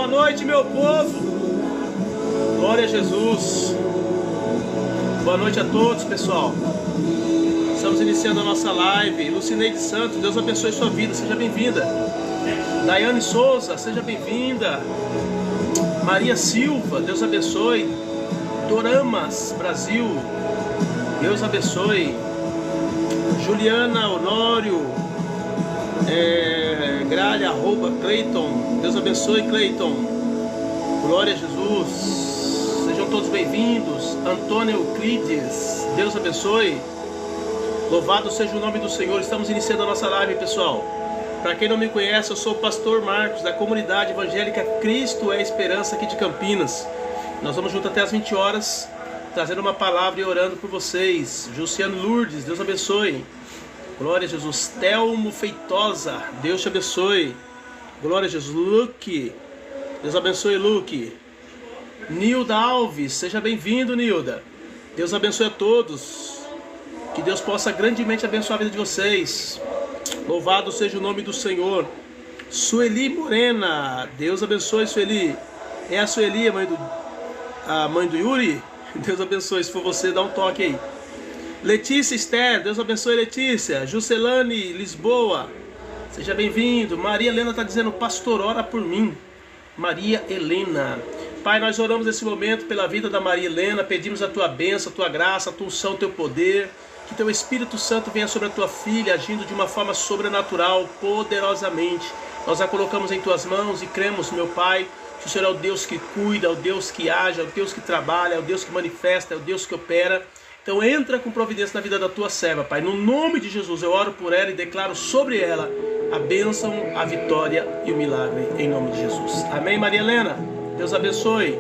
Boa noite, meu povo. Glória a Jesus. Boa noite a todos, pessoal. Estamos iniciando a nossa live. Lucineide Santos, Deus abençoe sua vida, seja bem-vinda. Daiane Souza, seja bem-vinda. Maria Silva, Deus abençoe. Doramas Brasil, Deus abençoe. Juliana Honório, Gralha, Cleiton, Deus abençoe, Cleiton. Glória a Jesus. Sejam todos bem-vindos. Antônio Euclides, Deus abençoe. Louvado seja o nome do Senhor. Estamos iniciando a nossa live, pessoal. Para quem não me conhece, eu sou o pastor Marcos, da comunidade evangélica Cristo é Esperança aqui de Campinas. Nós vamos junto até as 20 horas, trazendo uma palavra e orando por vocês. Jussiano Lourdes, Deus abençoe. Glória a Jesus. Telmo Feitosa, Deus te abençoe. Glória a Jesus. Luke, Deus abençoe, Luke. Nilda Alves, seja bem-vindo, Nilda. Deus abençoe a todos. Que Deus possa grandemente abençoar a vida de vocês. Louvado seja o nome do Senhor. Sueli Morena, Deus abençoe, Sueli. É a Sueli, a mãe do Yuri? Deus abençoe, se for você, dá um toque aí. Letícia Esther, Deus abençoe, Letícia. Juscelane Lisboa, seja bem-vindo. Maria Helena está dizendo, pastor, ora por mim. Maria Helena. Pai, nós oramos nesse momento pela vida da Maria Helena, pedimos a tua bênção, a tua graça, a tua unção, o teu poder. Que teu Espírito Santo venha sobre a tua filha, agindo de uma forma sobrenatural, poderosamente. Nós a colocamos em tuas mãos e cremos, meu Pai, que o Senhor é o Deus que cuida, é o Deus que age, é o Deus que trabalha, é o Deus que manifesta, é o Deus que opera. Então entra com providência na vida da tua serva, Pai. No nome de Jesus, eu oro por ela e declaro sobre ela a bênção, a vitória e o milagre, em nome de Jesus. Amém, Maria Helena? Deus abençoe.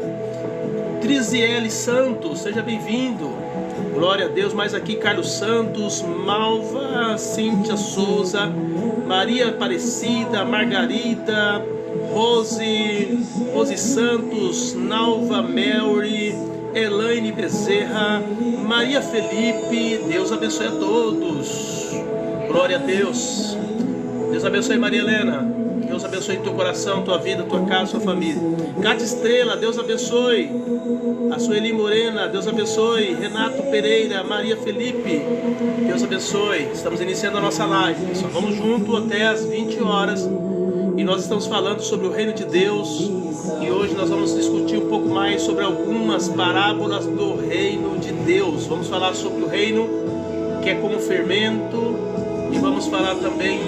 Triziele Santos, seja bem-vindo. Glória a Deus. Mais aqui, Carlos Santos, Malva, Cíntia Souza, Maria Aparecida, Margarida, Rose Santos, Nalva Melry, Elaine Bezerra, Maria Felipe. Deus abençoe a todos. Glória a Deus. Deus abençoe, Maria Helena. Deus abençoe teu coração, tua vida, tua casa, tua família. Cátia Estrela, Deus abençoe. A Sueli Morena, Deus abençoe. Renato Pereira, Maria Felipe, Deus abençoe. Estamos iniciando a nossa live, pessoal. Vamos junto até as 20 horas. E nós estamos falando sobre o reino de Deus. E hoje nós vamos discutir um pouco mais sobre algumas parábolas do reino de Deus. Vamos falar sobre o reino que é como fermento. E vamos falar também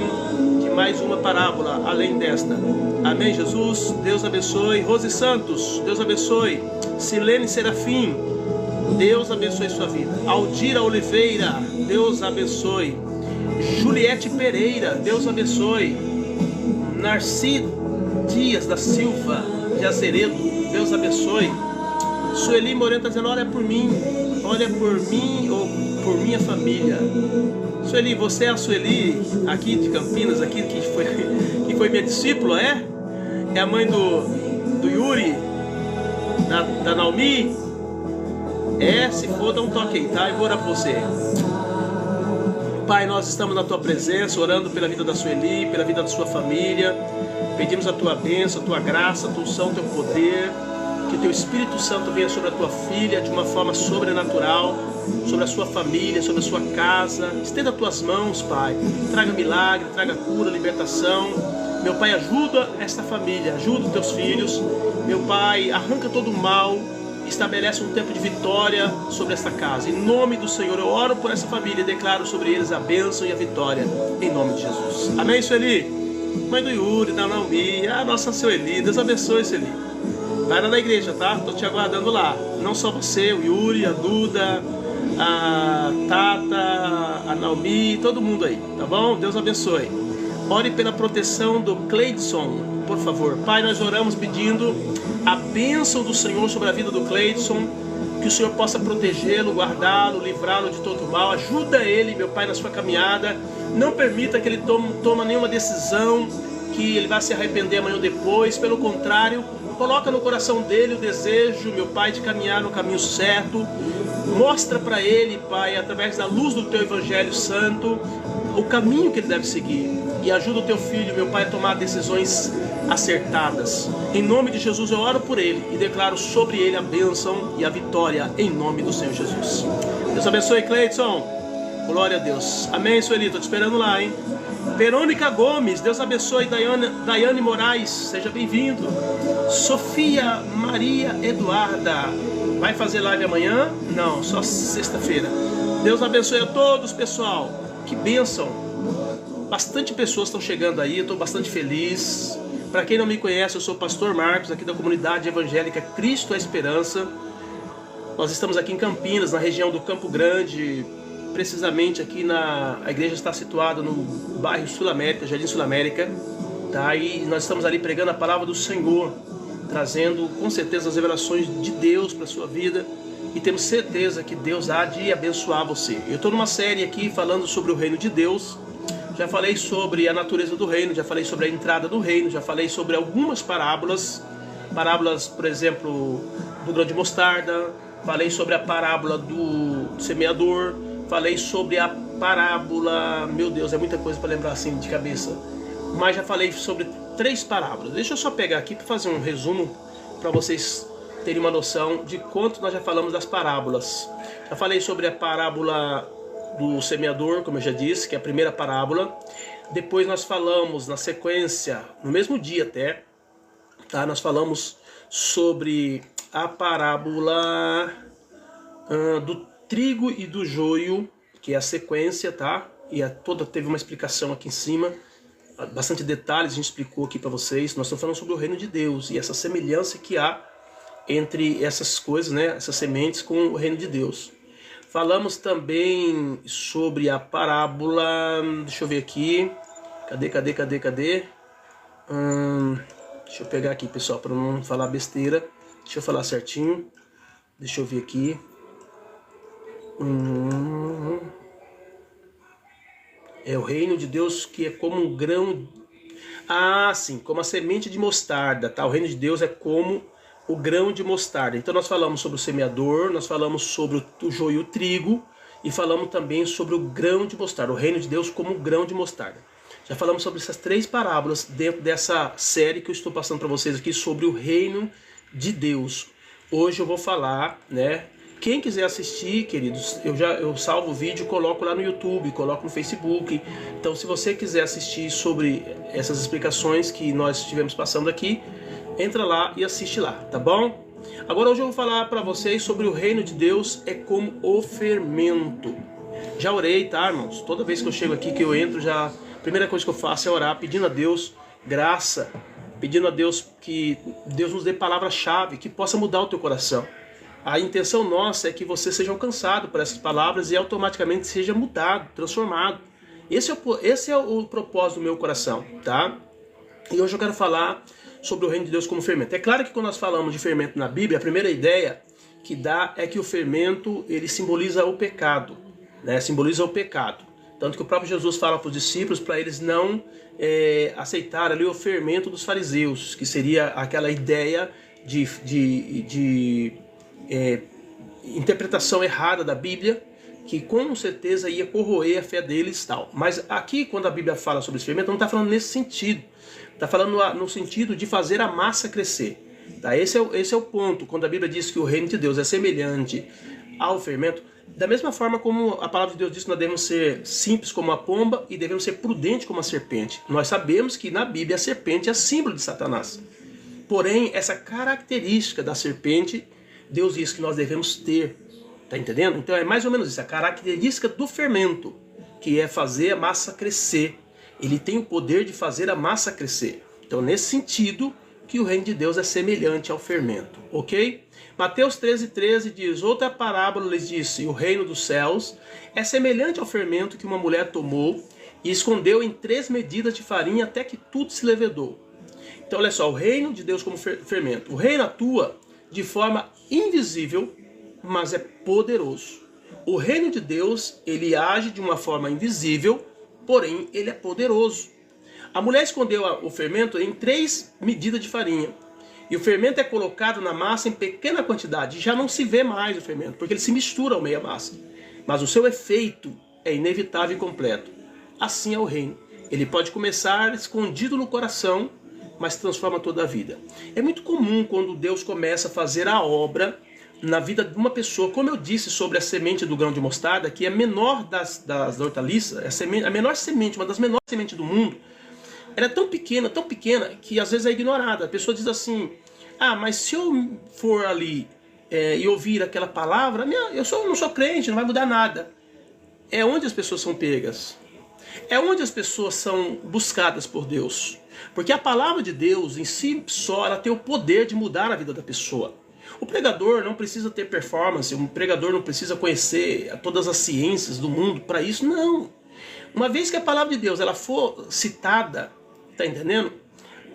de mais uma parábola além desta. Amém, Jesus? Deus abençoe. Rose Santos, Deus abençoe. Silene Serafim, Deus abençoe sua vida. Aldira Oliveira, Deus abençoe. Juliette Pereira, Deus abençoe. Narci Dias da Silva de Azeredo, Deus abençoe. Sueli Moreno está dizendo, olha por mim ou por minha família. Sueli, você é a Sueli aqui de Campinas, aqui que foi minha discípula, é? É a mãe do Yuri, da Naomi? É, se for, dá um toque aí, tá? Eu vou orar por você. Pai, nós estamos na tua presença, orando pela vida da Sueli, pela vida da sua família. Pedimos a tua bênção, a tua graça, a tua unção, o teu poder. Que o teu Espírito Santo venha sobre a tua filha de uma forma sobrenatural, sobre a sua família, sobre a sua casa. Estenda as tuas mãos, Pai. Traga milagre, traga cura, libertação. Meu Pai, ajuda esta família, ajuda os teus filhos. Meu Pai, arranca todo o mal, estabelece um tempo de vitória sobre esta casa. Em nome do Senhor, eu oro por essa família e declaro sobre eles a bênção e a vitória, em nome de Jesus. Amém, Sueli? Mãe do Yuri, da Naomi, a nossa Sueli, Deus abençoe, Sueli. Vai lá na igreja, tá? Estou te aguardando lá. Não só você, o Yuri, a Duda, a Tata, a Naomi, todo mundo aí, tá bom? Deus abençoe. Ore pela proteção do Cleidson, por favor. Pai, nós oramos pedindo a bênção do Senhor sobre a vida do Cleidson, que o Senhor possa protegê-lo, guardá-lo, livrá-lo de todo mal. Ajuda ele, meu Pai, na sua caminhada. Não permita que ele tome nenhuma decisão que ele vai se arrepender amanhã ou depois. Pelo contrário, coloca no coração dele o desejo, meu Pai, de caminhar no caminho certo. Mostra para ele, Pai, através da luz do Teu Evangelho Santo, o caminho que ele deve seguir. e ajuda o teu filho, meu Pai, a tomar decisões acertadas. Em nome de Jesus eu oro por ele e declaro sobre ele a bênção e a vitória em nome do Senhor Jesus. Deus abençoe, Cleiton. Glória a Deus. Amém, Sueli, tô te esperando lá, hein? Verônica Gomes, Deus abençoe. Daiane Moraes, seja bem-vindo. Sofia Maria Eduarda, vai fazer live amanhã? Não, só sexta-feira. Deus abençoe a todos, pessoal. Que bênção. Bastante pessoas estão chegando aí, eu estou bastante feliz. Para quem não me conhece, eu sou o pastor Marcos, aqui da comunidade evangélica Cristo é Esperança. Nós estamos aqui em Campinas, na região do Campo Grande. Precisamente aqui a igreja está situada no bairro Sul América, Jardim Sul América, tá? E nós estamos ali pregando a palavra do Senhor, trazendo com certeza as revelações de Deus para a sua vida, e temos certeza que Deus há de abençoar você. Eu estou numa série aqui falando sobre o reino de Deus, já falei sobre a natureza do reino, já falei sobre a entrada do reino, já falei sobre algumas parábolas, por exemplo, do grão de mostarda, falei sobre a parábola do semeador, falei sobre a parábola, meu Deus, é muita coisa para lembrar assim de cabeça, mas já falei sobre 3 parábolas. Deixa eu só pegar aqui para fazer um resumo para vocês terem uma noção de quanto nós já falamos das parábolas. Já falei sobre a parábola do semeador, como eu já disse, que é a primeira parábola. Depois nós falamos na sequência, no mesmo dia até, tá? Nós falamos sobre a parábola do trigo e do joio, que é a sequência, tá? E teve uma explicação aqui em cima, bastante detalhes a gente explicou aqui para vocês. Nós estamos falando sobre o reino de Deus e essa semelhança que há entre essas coisas, né? Essas sementes com o reino de Deus. Falamos também sobre a parábola, deixa eu ver aqui, cadê? Deixa eu pegar aqui, pessoal, para não falar besteira. Deixa eu falar certinho. Deixa eu ver aqui. É o reino de Deus que é como um grão... Ah, sim, como a semente de mostarda, tá? O reino de Deus é como o grão de mostarda. Então nós falamos sobre o semeador, nós falamos sobre o joio e o trigo, e falamos também sobre o grão de mostarda, o reino de Deus como o grão de mostarda. Já falamos sobre essas 3 parábolas dentro dessa série que eu estou passando para vocês aqui sobre o reino de Deus. Hoje eu vou falar, né? Quem quiser assistir, queridos, eu salvo o vídeo, coloco lá no YouTube, coloco no Facebook. Então, se você quiser assistir sobre essas explicações que nós estivemos passando aqui, entra lá e assiste lá, tá bom? Agora hoje eu vou falar para vocês sobre o reino de Deus é como o fermento. Já orei, tá, irmãos? Toda vez que eu chego aqui, que eu entro, a primeira coisa que eu faço é orar, pedindo a Deus graça, pedindo a Deus que Deus nos dê palavra-chave, que possa mudar o teu coração. A intenção nossa é que você seja alcançado por essas palavras e automaticamente seja mudado, transformado. Esse é o propósito do meu coração, tá? E hoje eu quero falar sobre o reino de Deus como fermento. É claro que quando nós falamos de fermento na Bíblia, a primeira ideia que dá é que o fermento, ele simboliza o pecado, né? Simboliza o pecado. Tanto que o próprio Jesus fala para os discípulos para eles não aceitarem ali o fermento dos fariseus, que seria aquela ideia de interpretação errada da Bíblia, que com certeza ia corroer a fé deles e tal. Mas aqui, quando a Bíblia fala sobre esse fermento, não está falando nesse sentido. Está falando no sentido de fazer a massa crescer. Tá? Esse é o ponto. Quando a Bíblia diz que o reino de Deus é semelhante ao fermento, da mesma forma como a palavra de Deus diz que nós devemos ser simples como a pomba e devemos ser prudentes como a serpente. Nós sabemos que na Bíblia a serpente é símbolo de Satanás. Porém, essa característica da serpente, Deus diz que nós devemos ter. Tá entendendo? Então é mais ou menos isso, a característica do fermento, que é fazer a massa crescer. Ele tem o poder de fazer a massa crescer. Então nesse sentido que o reino de Deus é semelhante ao fermento, ok? Mateus 13:13 diz, outra parábola lhes disse, o reino dos céus é semelhante ao fermento que uma mulher tomou e escondeu em 3 medidas de farinha até que tudo se levedou. Então olha só, o reino de Deus como fermento. O reino atua de forma invisível, mas é poderoso. O reino de Deus, ele age de uma forma invisível, porém ele é poderoso. A mulher escondeu o fermento em 3 medidas de farinha. E o fermento é colocado na massa em pequena quantidade. Já não se vê mais o fermento, porque ele se mistura ao meio da massa. Mas o seu efeito é inevitável e completo. Assim é o reino. Ele pode começar escondido no coração, mas transforma toda a vida. É muito comum quando Deus começa a fazer a obra na vida de uma pessoa, como eu disse sobre a semente do grão de mostarda, que é a menor das hortaliças, a menor semente, uma das menores sementes do mundo. Ela é tão pequena, que às vezes é ignorada. A pessoa diz assim, mas se eu for ali e ouvir aquela palavra, eu não sou crente, não vai mudar nada. É onde as pessoas são pegas. É onde as pessoas são buscadas por Deus. Porque a palavra de Deus em si só, ela tem o poder de mudar a vida da pessoa. O pregador não precisa ter performance, o pregador não precisa conhecer todas as ciências do mundo para isso, não. Uma vez que a palavra de Deus ela for citada, tá entendendo?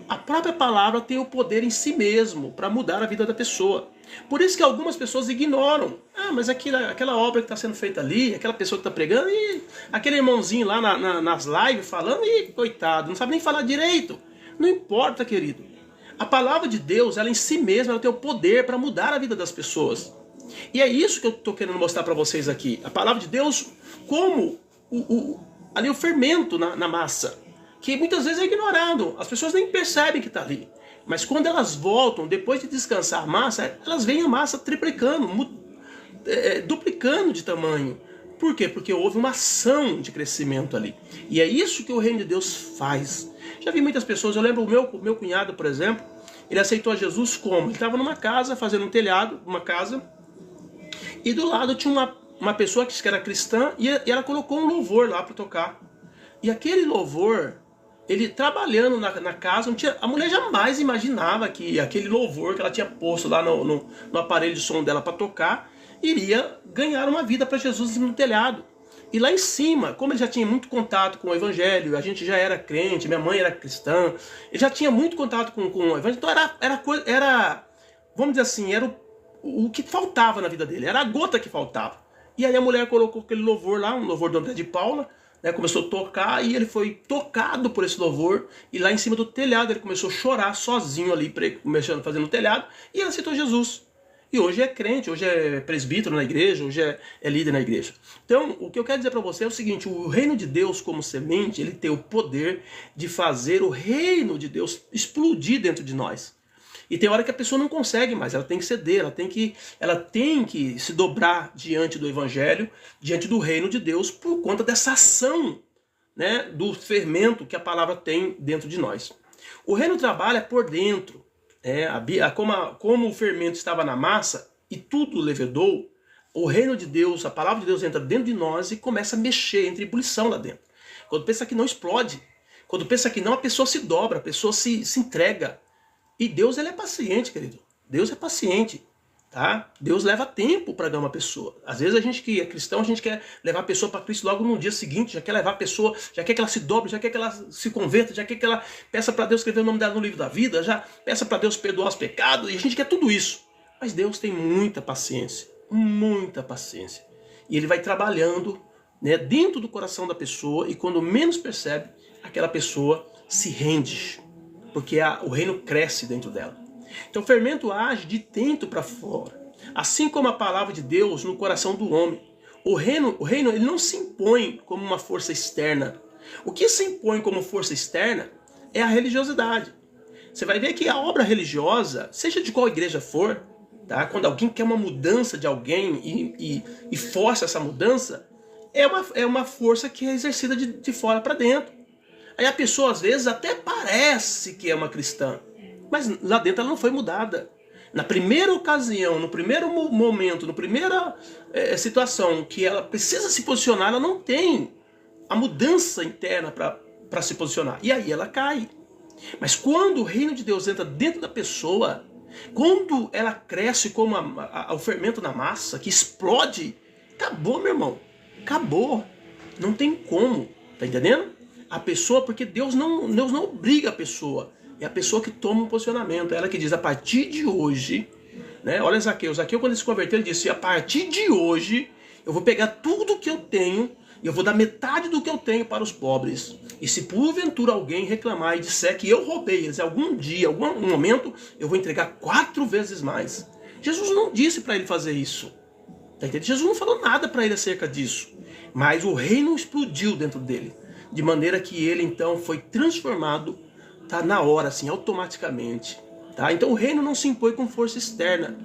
A própria palavra tem o poder em si mesmo para mudar a vida da pessoa. Por isso que algumas pessoas ignoram. Mas aquela obra que está sendo feita ali, aquela pessoa que está pregando, e aquele irmãozinho lá nas lives falando, coitado, não sabe nem falar direito. Não importa, querido. A palavra de Deus, ela em si mesma, ela tem o poder para mudar a vida das pessoas. E é isso que eu estou querendo mostrar para vocês aqui. A palavra de Deus como ali o fermento na massa, que muitas vezes é ignorado. As pessoas nem percebem que está ali. Mas quando elas voltam, depois de descansar a massa, elas veem a massa triplicando, duplicando de tamanho. Por quê? Porque houve uma ação de crescimento ali. E é isso que o reino de Deus faz. Já vi muitas pessoas, eu lembro o meu cunhado, por exemplo, ele aceitou a Jesus como? Ele estava numa casa, fazendo um telhado, uma casa, e do lado tinha uma pessoa que era cristã, e ela colocou um louvor lá para tocar. E aquele louvor, ele trabalhando na casa, a mulher jamais imaginava que aquele louvor que ela tinha posto lá no aparelho de som dela para tocar, iria ganhar uma vida para Jesus no telhado. E lá em cima, como ele já tinha muito contato com o evangelho, a gente já era crente, minha mãe era cristã, ele já tinha muito contato com o evangelho, então era vamos dizer assim, era o que faltava na vida dele, era a gota que faltava. E aí a mulher colocou aquele louvor lá, um louvor do André de Paula, né, começou a tocar e ele foi tocado por esse louvor, e lá em cima do telhado ele começou a chorar sozinho ali, fazendo o telhado, e ele aceitou Jesus. E hoje é crente, hoje é presbítero na igreja, hoje é líder na igreja. Então, o que eu quero dizer para você é o seguinte, o reino de Deus como semente, ele tem o poder de fazer o reino de Deus explodir dentro de nós. E tem hora que a pessoa não consegue mais, ela tem que ceder, ela tem que se dobrar diante do evangelho, diante do reino de Deus, por conta dessa ação, né, do fermento que a palavra tem dentro de nós. O reino trabalha por dentro. Como o fermento estava na massa e tudo levedou, o reino de Deus, a palavra de Deus entra dentro de nós e começa a mexer, entra em ebulição lá dentro. Quando pensa que não explode, quando pensa que não, a pessoa se dobra, a pessoa se entrega. E Deus, ele é paciente, querido. Deus é paciente, tá? Deus leva tempo para ganhar uma pessoa. Às vezes a gente que é cristão, a gente quer levar a pessoa para Cristo logo no dia seguinte, já quer levar a pessoa, já quer que ela se dobre, já quer que ela se converta, já quer que ela peça para Deus escrever o nome dela no livro da vida, já peça para Deus perdoar os pecados, e a gente quer tudo isso. Mas Deus tem muita paciência, e Ele vai trabalhando, né, dentro do coração da pessoa, e quando menos percebe, aquela pessoa se rende, porque o reino cresce dentro dela. Então o fermento age de dentro para fora. Assim como a palavra de Deus no coração do homem. O reino ele não se impõe como uma força externa. O que se impõe como força externa é a religiosidade. Você vai ver que a obra religiosa, seja de qual igreja for, tá? Quando alguém quer uma mudança de alguém e força essa mudança, é uma força que é exercida de fora para dentro. Aí a pessoa às vezes até parece que é uma cristã, mas lá dentro ela não foi mudada. Na primeira ocasião, no primeiro momento, na primeira situação que ela precisa se posicionar, ela não tem a mudança interna para se posicionar. E aí ela cai. Mas quando o reino de Deus entra dentro da pessoa, quando ela cresce como o fermento na massa, que explode, acabou, meu irmão. Acabou. Não tem como. Tá entendendo? A pessoa, porque Deus não obriga a pessoa. É a pessoa que toma um posicionamento. É ela que diz, a partir de hoje, né? Olha Zaqueu. Zaqueu, quando ele se converteu, ele disse, a partir de hoje, eu vou pegar tudo que eu tenho e eu vou dar metade do que eu tenho para os pobres. E se porventura alguém reclamar e disser que eu roubei eles algum dia, algum momento, eu vou entregar 4 vezes mais. Jesus não disse para ele fazer isso. Tá entendendo? Jesus não falou nada para ele acerca disso. Mas o reino explodiu dentro dele. de maneira que ele então foi transformado, tá, na hora, assim, automaticamente. Tá? Então o reino não se impõe com força externa,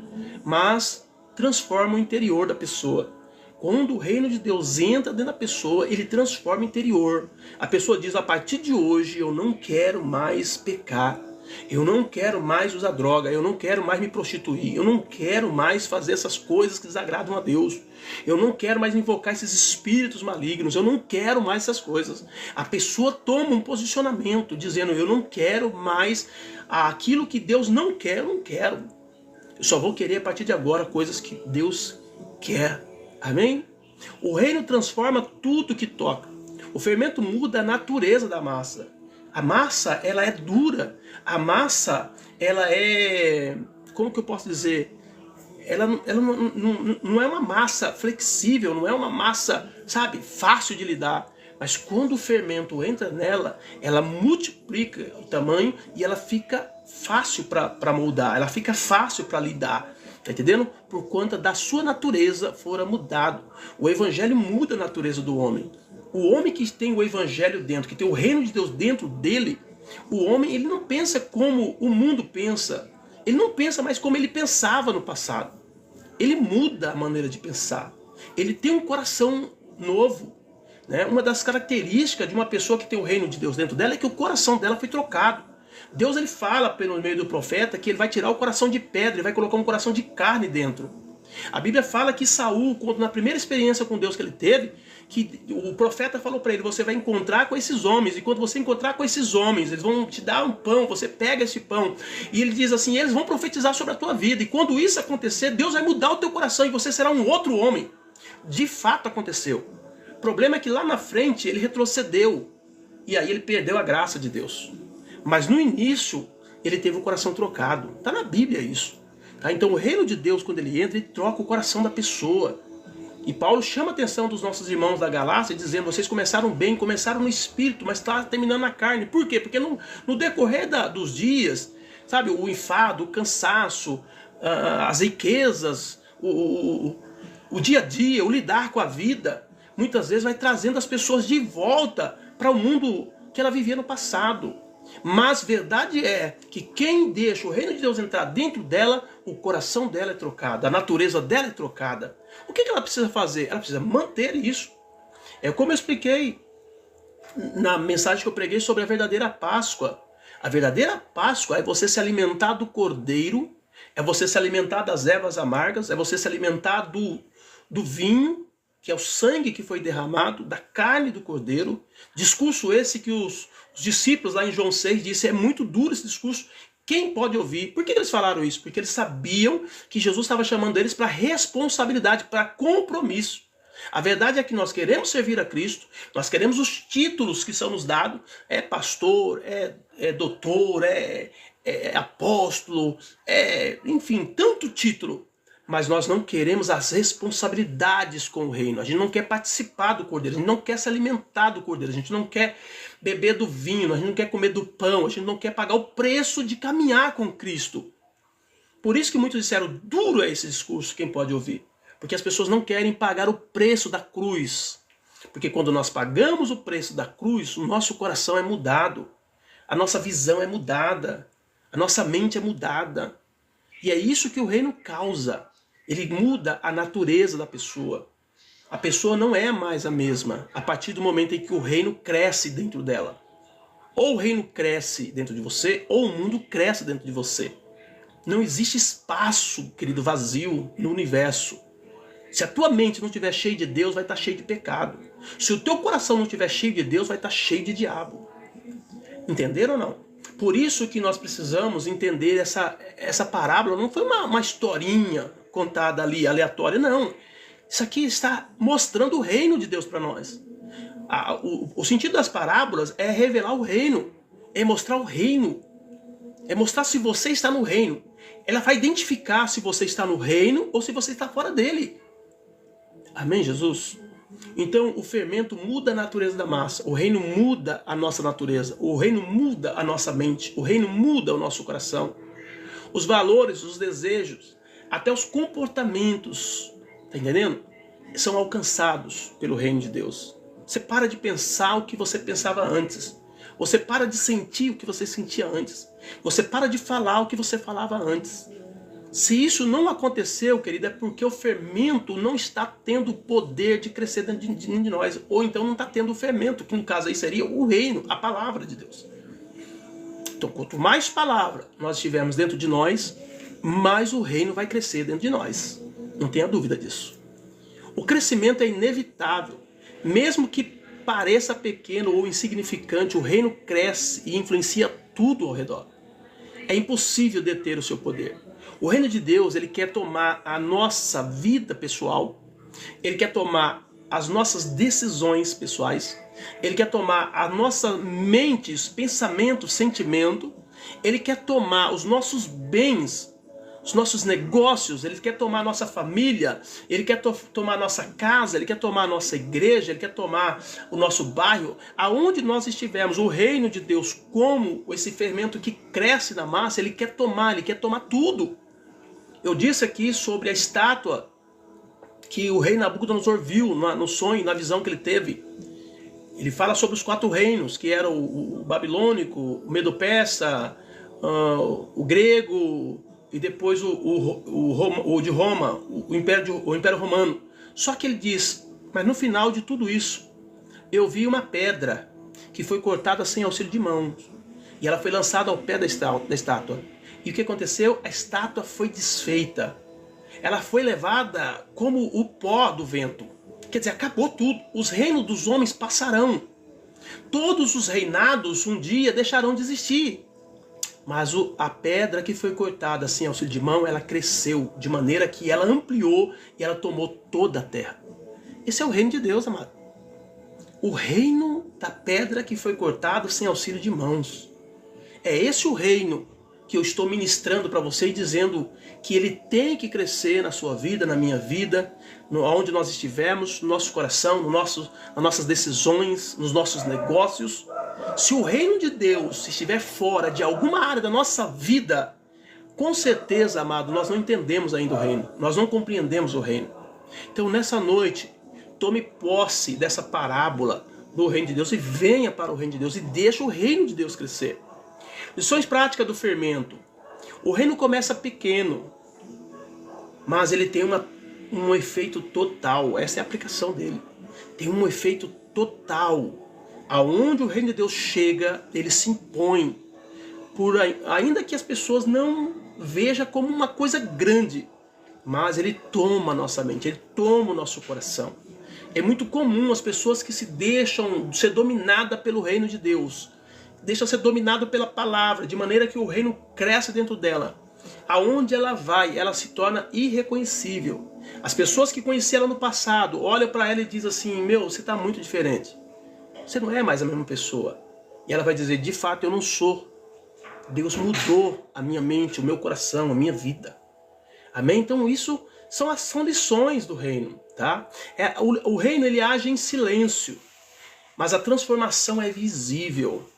mas transforma o interior da pessoa. Quando o reino de Deus entra dentro da pessoa, ele transforma o interior. A pessoa diz, a partir de hoje eu não quero mais pecar. Eu não quero mais usar droga, eu não quero mais me prostituir, eu não quero mais fazer essas coisas que desagradam a Deus. Eu não quero mais invocar esses espíritos malignos, eu não quero mais essas coisas. A pessoa toma um posicionamento dizendo, eu não quero mais aquilo que Deus não quer, eu não quero. Eu só vou querer a partir de agora coisas que Deus quer. Amém? O reino transforma tudo que toca. O fermento muda a natureza da massa. A massa, ela é dura. A massa, ela é... Como que eu posso dizer? Ela não é uma massa flexível, não é uma massa, sabe, fácil de lidar. Mas quando o fermento entra nela, ela multiplica o tamanho e ela fica fácil para moldar. Ela fica fácil para lidar. Tá entendendo? Por conta da sua natureza fora mudado. O evangelho muda a natureza do homem. O homem que tem o evangelho dentro, que tem o reino de Deus dentro dele, o homem, ele não pensa como o mundo pensa. Ele não pensa mais como ele pensava no passado. Ele muda a maneira de pensar. Ele tem um coração novo. Né? Uma das características de uma pessoa que tem o reino de Deus dentro dela é que o coração dela foi trocado. Deus, ele fala pelo meio do profeta que ele vai tirar o coração de pedra e vai colocar um coração de carne dentro. A Bíblia fala que Saul, na primeira experiência com Deus que ele teve, que o profeta falou para ele, você vai encontrar com esses homens, e quando você encontrar com esses homens, eles vão te dar um pão, você pega esse pão, e ele diz assim, eles vão profetizar sobre a tua vida, e quando isso acontecer, Deus vai mudar o teu coração, e você será um outro homem. De fato aconteceu. O problema é que lá na frente, ele retrocedeu, e aí ele perdeu a graça de Deus. Mas no início, ele teve o coração trocado. Está na Bíblia isso. Tá? Então o reino de Deus, quando ele entra, ele troca o coração da pessoa. E Paulo chama a atenção dos nossos irmãos da Galácia, dizendo, vocês começaram bem, começaram no espírito, mas está terminando na carne. Por quê? Porque no decorrer dos dias, sabe, o enfado, o cansaço, as riquezas, o dia a dia, o lidar com a vida, muitas vezes vai trazendo as pessoas de volta para o mundo que ela vivia no passado. Mas verdade é que quem deixa o reino de Deus entrar dentro dela, o coração dela é trocado, a natureza dela é trocada. O que ela precisa fazer? Ela precisa manter isso. É como eu expliquei na mensagem que eu preguei sobre a verdadeira Páscoa. A verdadeira Páscoa é você se alimentar do cordeiro, é você se alimentar das ervas amargas, é você se alimentar do vinho, que é o sangue que foi derramado, da carne do cordeiro. Discurso esse que os discípulos lá em João 6 disseram, é muito duro esse discurso, quem pode ouvir? Por que eles falaram isso? Porque eles sabiam que Jesus estava chamando eles para responsabilidade, para compromisso. A verdade é que nós queremos servir a Cristo, nós queremos os títulos que são nos dados, é pastor, é doutor, é apóstolo, enfim, tanto título. Mas nós não queremos as responsabilidades com o reino. A gente não quer participar do cordeiro, a gente não quer se alimentar do cordeiro, a gente não quer beber do vinho, a gente não quer comer do pão, a gente não quer pagar o preço de caminhar com Cristo. Por isso que muitos disseram, duro é esse discurso, quem pode ouvir? Porque as pessoas não querem pagar o preço da cruz. Porque quando nós pagamos o preço da cruz, o nosso coração é mudado, a nossa visão é mudada, a nossa mente é mudada. E é isso que o reino causa. Ele muda a natureza da pessoa. A pessoa não é mais a mesma a partir do momento em que o reino cresce dentro dela. Ou o reino cresce dentro de você, ou o mundo cresce dentro de você. Não existe espaço, querido, vazio no universo. Se a tua mente não estiver cheia de Deus, vai estar cheia de pecado. Se o teu coração não estiver cheio de Deus, vai estar cheio de diabo. Entenderam ou não? Por isso que nós precisamos entender essa parábola. Não foi uma historinha contada ali, aleatória, não. Isso aqui está mostrando o reino de Deus para nós. O sentido das parábolas é revelar o reino, é mostrar o reino, é mostrar se você está no reino. Ela vai identificar se você está no reino ou se você está fora dele. Amém, Jesus? Então o fermento muda a natureza da massa, o reino muda a nossa natureza, o reino muda a nossa mente, o reino muda o nosso coração. Os valores, os desejos, até os comportamentos, tá entendendo? São alcançados pelo reino de Deus. Você para de pensar o que você pensava antes. Você para de sentir o que você sentia antes. Você para de falar o que você falava antes. Se isso não aconteceu, querido, é porque o fermento não está tendo o poder de crescer dentro de nós. Ou então não está tendo o fermento, que no caso aí seria o reino, a palavra de Deus. Então, quanto mais palavra nós tivermos dentro de nós, mais o reino vai crescer dentro de nós. Não tenha dúvida disso. O crescimento é inevitável. Mesmo que pareça pequeno ou insignificante, o reino cresce e influencia tudo ao redor. É impossível deter o seu poder. O reino de Deus, ele quer tomar a nossa vida pessoal, ele quer tomar as nossas decisões pessoais, ele quer tomar a nossa mente, os pensamentos, sentimento, ele quer tomar os nossos bens, os nossos negócios, ele quer tomar a nossa família, ele quer tomar a nossa casa, ele quer tomar a nossa igreja, ele quer tomar o nosso bairro, aonde nós estivermos, o reino de Deus, como esse fermento que cresce na massa, ele quer tomar tudo. Eu disse aqui sobre a estátua que o rei Nabucodonosor viu no sonho, na visão que ele teve. Ele fala sobre os 4 reinos, que eram o babilônico, o medo-persa, o grego e depois o de Roma, o Império Romano. Só que ele diz, mas no final de tudo isso, eu vi uma pedra que foi cortada sem auxílio de mãos. E ela foi lançada ao pé da estátua. E o que aconteceu? A estátua foi desfeita. Ela foi levada como o pó do vento. Quer dizer, acabou tudo. Os reinos dos homens passarão. Todos os reinados um dia deixarão de existir. Mas a pedra que foi cortada sem auxílio de mão, ela cresceu de maneira que ela ampliou e ela tomou toda a terra. Esse é o reino de Deus, amado. O reino da pedra que foi cortada sem auxílio de mãos. É esse o reino que eu estou ministrando para você e dizendo que ele tem que crescer na sua vida, na minha vida, onde nós estivermos, no nosso coração, nas nossas decisões, nos nossos negócios. Se o reino de Deus estiver fora de alguma área da nossa vida, com certeza, amado, nós não entendemos ainda o reino, nós não compreendemos o reino. Então, nessa noite, tome posse dessa parábola do reino de Deus e venha para o reino de Deus e deixe o reino de Deus crescer. Lições práticas do fermento. O reino começa pequeno, mas ele tem um efeito total. Essa é a aplicação dele. Tem um efeito total. Aonde o reino de Deus chega, ele se impõe. Ainda que as pessoas não vejam como uma coisa grande, mas ele toma a nossa mente, ele toma o nosso coração. É muito comum as pessoas que se deixam ser dominadas pelo reino de Deus, deixam ser dominado pela palavra, de maneira que o reino cresce dentro dela. Aonde ela vai, ela se torna irreconhecível. As pessoas que conheceram ela no passado, olham para ela e dizem assim, meu, você está muito diferente. Você não é mais a mesma pessoa. E ela vai dizer, de fato, eu não sou. Deus mudou a minha mente, o meu coração, a minha vida. Amém? Então isso são lições do reino. Tá? O reino ele age em silêncio, mas a transformação é visível.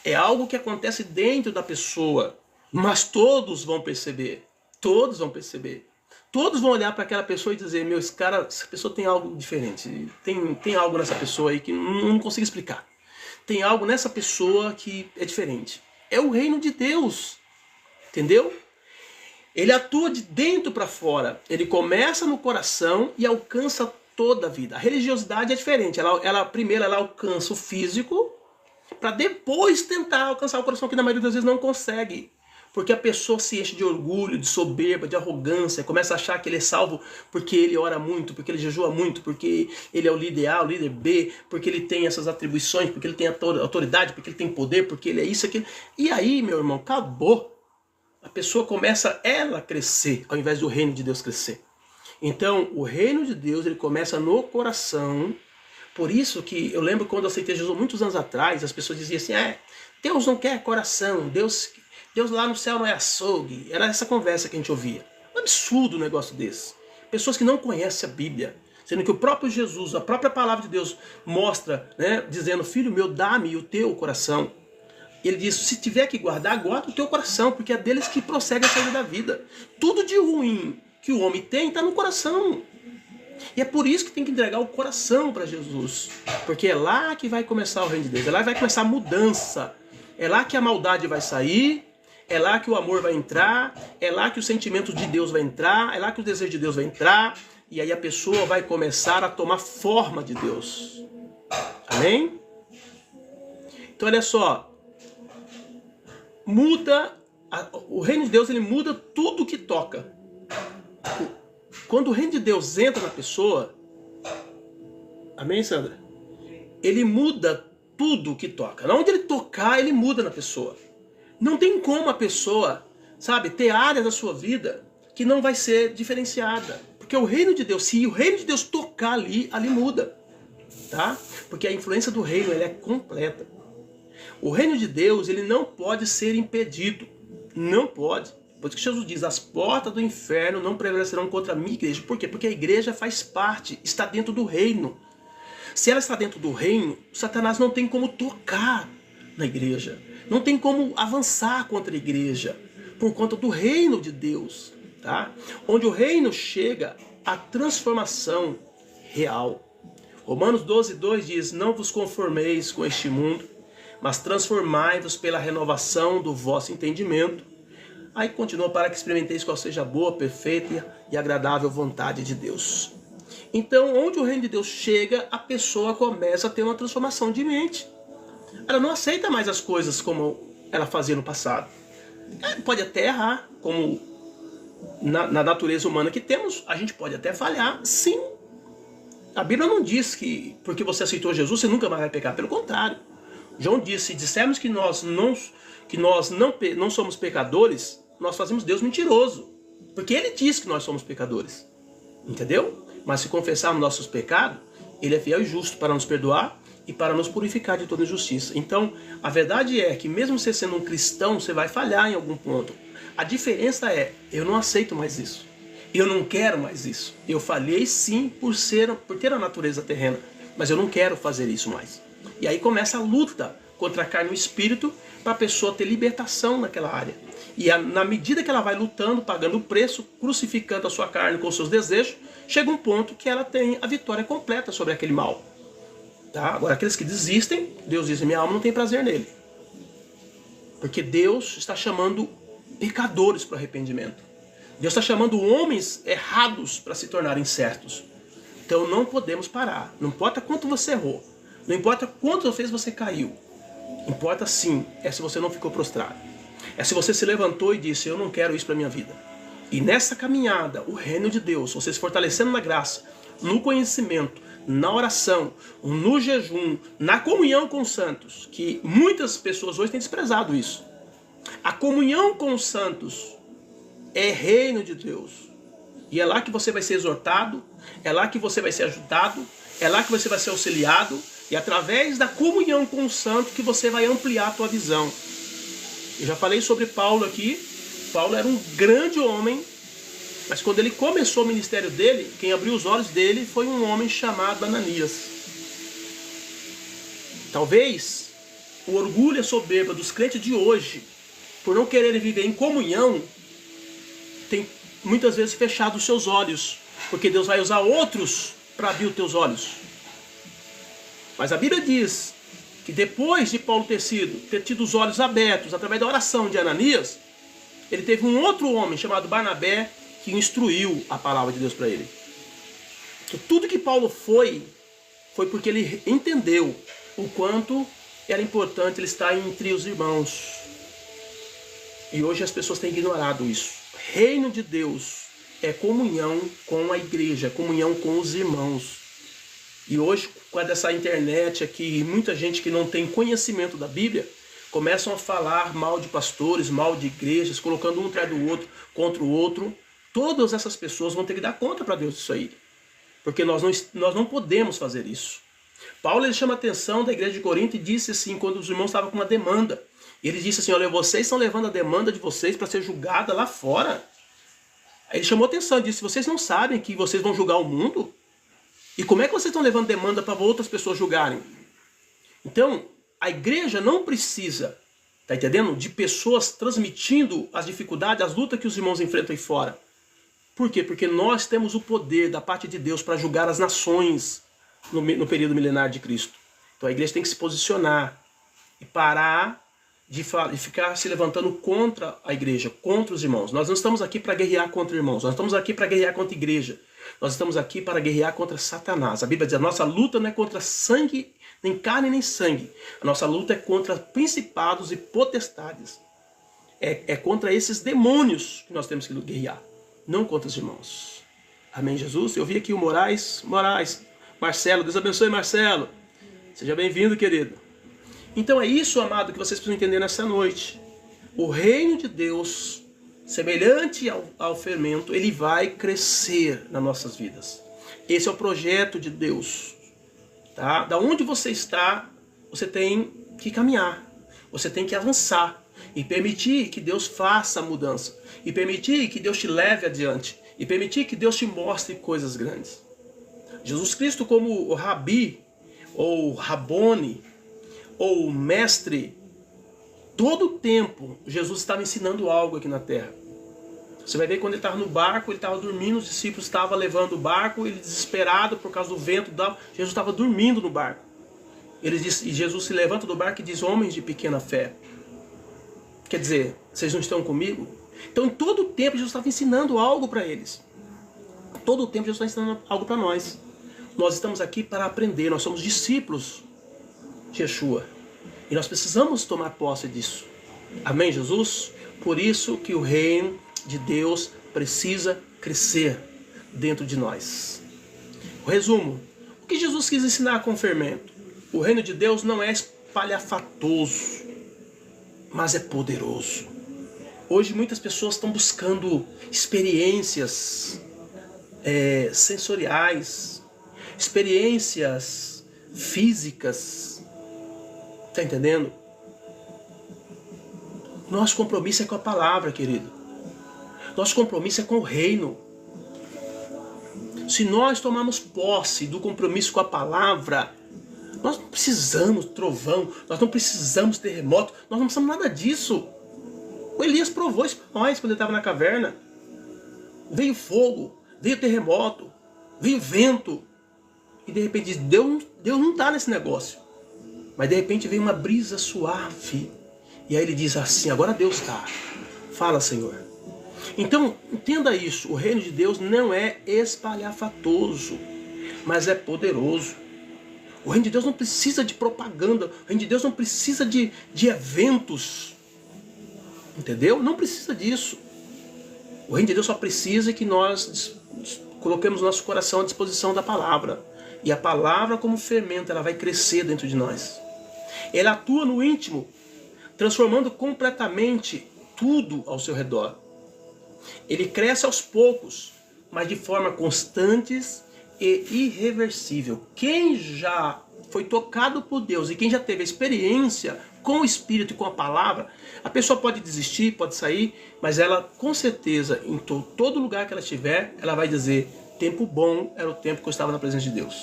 É algo que acontece dentro da pessoa, mas todos vão perceber. Todos vão perceber. Todos vão olhar para aquela pessoa e dizer, meu, essa pessoa tem algo diferente. Tem algo nessa pessoa aí que não consigo explicar. Tem algo nessa pessoa que é diferente. É o reino de Deus. Entendeu? Ele atua de dentro para fora. Ele começa no coração e alcança toda a vida. A religiosidade é diferente. Primeiro ela alcança o físico, para depois tentar alcançar o coração, que na maioria das vezes não consegue. Porque a pessoa se enche de orgulho, de soberba, de arrogância, começa a achar que ele é salvo porque ele ora muito, porque ele jejua muito, porque ele é o líder A, o líder B, porque ele tem essas atribuições, porque ele tem autoridade, porque ele tem poder, porque ele é isso, aquilo. E aí, meu irmão, acabou. A pessoa começa ela a crescer, ao invés do reino de Deus crescer. Então, o reino de Deus, ele começa no coração. Por isso que eu lembro quando eu aceitei Jesus muitos anos atrás, as pessoas diziam assim, Deus não quer coração, Deus lá no céu não é açougue. Era essa conversa que a gente ouvia. Um absurdo um negócio desse. Pessoas que não conhecem a Bíblia, sendo que o próprio Jesus, a própria palavra de Deus mostra, né, dizendo, filho meu, dá-me o teu coração. E ele diz, se tiver que guardar, guarda o teu coração, porque é deles que prossegue a saída da vida. Tudo de ruim que o homem tem está no coração. E é por isso que tem que entregar o coração para Jesus. Porque é lá que vai começar o reino de Deus. É lá que vai começar a mudança. É lá que a maldade vai sair. É lá que o amor vai entrar. É lá que o sentimento de Deus vai entrar. É lá que o desejo de Deus vai entrar. E aí a pessoa vai começar a tomar forma de Deus. Amém? Então olha só. O reino de Deus, ele muda tudo que toca. Quando o reino de Deus entra na pessoa, amém, Sandra? Ele muda tudo que toca. Onde ele tocar, ele muda na pessoa. Não tem como a pessoa, sabe, ter áreas da sua vida que não vai ser diferenciada. Porque o reino de Deus, se o reino de Deus tocar ali, ali muda. Tá? Porque a influência do reino, ela é completa. O reino de Deus, ele não pode ser impedido. Não pode. Por isso que Jesus diz, as portas do inferno não prevalecerão contra a minha igreja. Por quê? Porque a igreja faz parte, está dentro do reino. Se ela está dentro do reino, Satanás não tem como tocar na igreja. Não tem como avançar contra a igreja. Por conta do reino de Deus. Tá? Onde o reino chega, a transformação real. Romanos 12:2 diz, não vos conformeis com este mundo, mas transformai-vos pela renovação do vosso entendimento. Aí continua, para que experimenteis qual seja a boa, perfeita e agradável vontade de Deus. Então, onde o reino de Deus chega, a pessoa começa a ter uma transformação de mente. Ela não aceita mais as coisas como ela fazia no passado. Ela pode até errar, como na natureza humana que temos, a gente pode até falhar, sim. A Bíblia não diz que porque você aceitou Jesus, você nunca mais vai pecar. Pelo contrário. João disse, se dissermos que nós não somos pecadores, nós fazemos Deus mentiroso. Porque ele diz que nós somos pecadores. Entendeu? Mas se confessarmos nossos pecados, ele é fiel e justo para nos perdoar e para nos purificar de toda injustiça. Então, a verdade é que mesmo você sendo um cristão, você vai falhar em algum ponto. A diferença é, eu não aceito mais isso. Eu não quero mais isso. Eu falhei sim por ter a natureza terrena, mas eu não quero fazer isso mais. E aí começa a luta contra a carne e o espírito para a pessoa ter libertação naquela área. E na medida que ela vai lutando, pagando o preço, crucificando a sua carne com os seus desejos, chega um ponto que ela tem a vitória completa sobre aquele mal. Tá? Agora, aqueles que desistem, Deus diz, minha alma não tem prazer nele. Porque Deus está chamando pecadores para o arrependimento. Deus está chamando homens errados para se tornarem certos. Então não podemos parar. Não importa quanto você errou. Não importa quantas vezes você caiu. Importa sim, é se você não ficou prostrado. É se você se levantou e disse, eu não quero isso para a minha vida. E nessa caminhada, o reino de Deus, você se fortalecendo na graça, no conhecimento, na oração, no jejum, na comunhão com os santos, que muitas pessoas hoje têm desprezado isso. A comunhão com os santos é reino de Deus. E é lá que você vai ser exortado, é lá que você vai ser ajudado, é lá que você vai ser auxiliado, e através da comunhão com o santo que você vai ampliar a tua visão. Eu já falei sobre Paulo aqui. Paulo era um grande homem, mas quando ele começou o ministério dele, quem abriu os olhos dele foi um homem chamado Ananias. Talvez o orgulho e a soberba dos crentes de hoje, por não quererem viver em comunhão, tem muitas vezes fechado os seus olhos, porque Deus vai usar outros para abrir os teus olhos. Mas a Bíblia diz que depois de Paulo ter tido os olhos abertos através da oração de Ananias, ele teve um outro homem chamado Barnabé que instruiu a palavra de Deus para ele. Então, tudo que Paulo foi porque ele entendeu o quanto era importante ele estar entre os irmãos. E hoje as pessoas têm ignorado isso. Reino de Deus é comunhão com a igreja, comunhão com os irmãos. E hoje, com essa internet aqui, muita gente que não tem conhecimento da Bíblia, começam a falar mal de pastores, mal de igrejas, colocando um atrás do outro, contra o outro. Todas essas pessoas vão ter que dar conta para Deus disso aí. Porque nós não podemos fazer isso. Paulo ele chama a atenção da igreja de Corinto e disse assim, quando os irmãos estavam com uma demanda. Ele disse assim, olha, vocês estão levando a demanda de vocês para ser julgada lá fora. Aí ele chamou a atenção e disse, vocês não sabem que vocês vão julgar o mundo? E como é que vocês estão levando demanda para outras pessoas julgarem? Então, a igreja não precisa, tá entendendo? De pessoas transmitindo as dificuldades, as lutas que os irmãos enfrentam aí fora. Por quê? Porque nós temos o poder da parte de Deus para julgar as nações no período milenar de Cristo. Então a igreja tem que se posicionar e parar de ficar se levantando contra a igreja, contra os irmãos. Nós não estamos aqui para guerrear contra irmãos, nós estamos aqui para guerrear contra a igreja. Nós estamos aqui para guerrear contra Satanás. A Bíblia diz, a nossa luta não é contra sangue, nem carne, nem sangue. A nossa luta é contra principados e potestades. É contra esses demônios que nós temos que guerrear, não contra os irmãos. Amém, Jesus? Eu vi aqui o Moraes, Marcelo, Deus abençoe, Marcelo. Seja bem-vindo, querido. Então é isso, amado, que vocês precisam entender nessa noite. O reino de Deus, semelhante ao fermento, ele vai crescer nas nossas vidas. Esse é o projeto de Deus. Tá? Da onde você está, você tem que caminhar. Você tem que avançar. E permitir que Deus faça a mudança. E permitir que Deus te leve adiante. E permitir que Deus te mostre coisas grandes. Jesus Cristo, como o Rabi, ou Rabone, ou mestre, todo o tempo Jesus estava ensinando algo aqui na terra. Você vai ver quando ele estava no barco, ele estava dormindo, os discípulos estavam levando o barco, ele desesperado por causa do vento, Jesus estava dormindo no barco. E Jesus se levanta do barco e diz, homens de pequena fé. Quer dizer, vocês não estão comigo? Então, em todo o tempo, Jesus estava ensinando algo para eles. Todo o tempo, Jesus está ensinando algo para nós. Nós estamos aqui para aprender, nós somos discípulos de Yeshua. E nós precisamos tomar posse disso. Amém, Jesus? Por isso que o reino de Deus precisa crescer dentro de nós. O resumo. O que Jesus quis ensinar com o fermento? O reino de Deus não é espalhafatoso, mas é poderoso. Hoje muitas pessoas estão buscando experiências sensoriais, experiências físicas. Está entendendo? Nosso compromisso é com a palavra, querido. Nosso compromisso é com o reino. Se nós tomarmos posse do compromisso com a palavra, nós não precisamos trovão, nós não precisamos terremoto, nós não precisamos nada disso. O Elias provou isso para nós quando ele estava na caverna. Veio fogo, veio terremoto, veio vento. E de repente diz, Deus não está nesse negócio. Mas de repente veio uma brisa suave. E aí ele diz assim, agora Deus está. Fala, Senhor. Então, entenda isso. O reino de Deus não é espalhafatoso, mas é poderoso. O reino de Deus não precisa de propaganda. O reino de Deus não precisa de eventos. Entendeu? Não precisa disso. O reino de Deus só precisa que nós coloquemos nosso coração à disposição da palavra. E a palavra, como fermento, ela vai crescer dentro de nós. Ela atua no íntimo, transformando completamente tudo ao seu redor. Ele cresce aos poucos, mas de forma constante e irreversível. Quem já foi tocado por Deus e quem já teve a experiência com o Espírito e com a palavra, a pessoa pode desistir, pode sair, mas ela com certeza, em todo lugar que ela estiver, ela vai dizer, tempo bom era o tempo que eu estava na presença de Deus.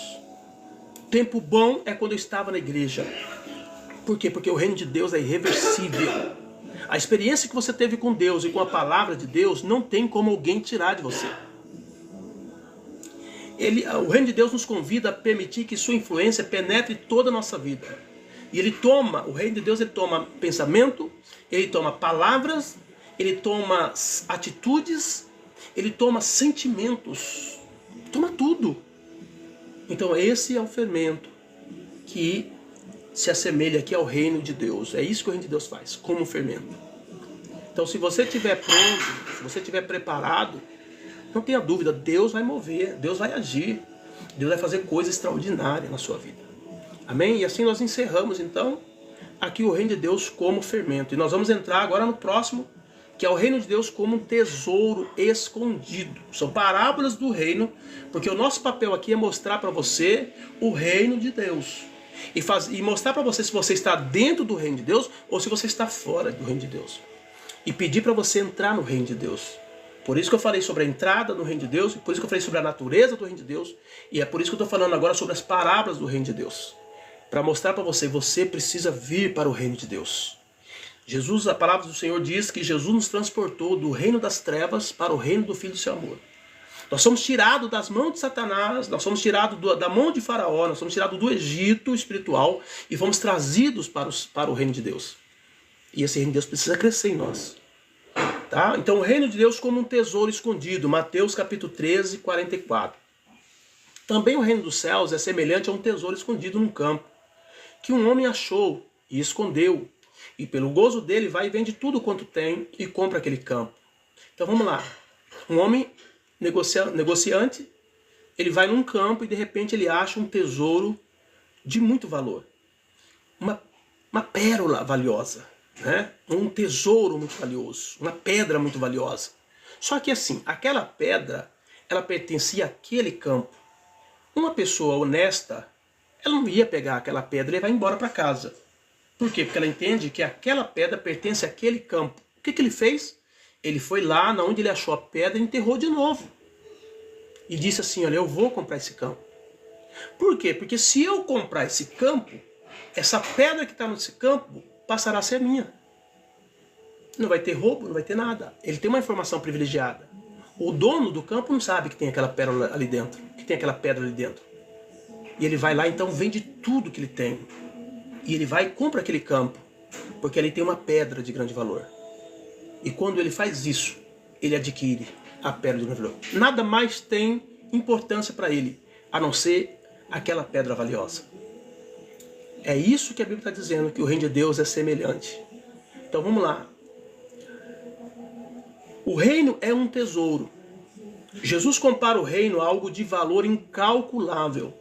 Tempo bom é quando eu estava na igreja. Por quê? Porque o reino de Deus é irreversível. A experiência que você teve com Deus e com a palavra de Deus não tem como alguém tirar de você. O reino de Deus nos convida a permitir que sua influência penetre toda a nossa vida. E o reino de Deus ele toma pensamento, ele toma palavras, ele toma atitudes, ele toma sentimentos, toma tudo. Então esse é o fermento que se assemelha aqui ao reino de Deus. É isso que o reino de Deus faz, como fermento. Então se você estiver pronto, se você estiver preparado, não tenha dúvida, Deus vai mover, Deus vai agir, Deus vai fazer coisas extraordinárias na sua vida. Amém? E assim nós encerramos então aqui o reino de Deus como fermento. E nós vamos entrar agora no próximo, que é o reino de Deus como um tesouro escondido. São parábolas do reino, porque o nosso papel aqui é mostrar para você o reino de Deus. E mostrar para você se você está dentro do reino de Deus ou se você está fora do reino de Deus. E pedir para você entrar no reino de Deus. Por isso que eu falei sobre a entrada no reino de Deus, e por isso que eu falei sobre a natureza do reino de Deus, e é por isso que eu estou falando agora sobre as parábolas do reino de Deus. Para mostrar para você, você precisa vir para o reino de Deus. Jesus, a palavra do Senhor diz que Jesus nos transportou do reino das trevas para o reino do Filho do seu amor. Nós somos tirados das mãos de Satanás, nós somos tirados da mão de Faraó, nós somos tirados do Egito espiritual e fomos trazidos para o reino de Deus. E esse reino de Deus precisa crescer em nós. Tá? Então o reino de Deus como um tesouro escondido, Mateus capítulo 13, 44. Também o reino dos céus é semelhante a um tesouro escondido num campo, que um homem achou e escondeu, e pelo gozo dele vai e vende tudo quanto tem e compra aquele campo. Então vamos lá, um homem negociante, ele vai num campo e de repente ele acha um tesouro de muito valor, uma pérola valiosa, né? Um tesouro muito valioso, uma pedra muito valiosa. Só que assim, aquela pedra, ela pertencia àquele campo. Uma pessoa honesta, ela não ia pegar aquela pedra e levar embora para casa. Por quê? Porque ela entende que aquela pedra pertence àquele campo. O que ele fez? Ele foi lá, onde ele achou a pedra, e enterrou de novo. E disse assim, olha, eu vou comprar esse campo. Por quê? Porque se eu comprar esse campo, essa pedra que está nesse campo passará a ser minha. Não vai ter roubo, não vai ter nada. Ele tem uma informação privilegiada. O dono do campo não sabe que tem aquela pérola ali dentro, que tem aquela pedra ali dentro. E ele vai lá, então vende tudo que ele tem. E ele vai e compra aquele campo, porque ali tem uma pedra de grande valor. E quando ele faz isso, ele adquire a pedra de grande valor. Nada mais tem importância para ele, a não ser aquela pedra valiosa. É isso que a Bíblia está dizendo, que o reino de Deus é semelhante. Então vamos lá. O reino é um tesouro. Jesus compara o reino a algo de valor incalculável.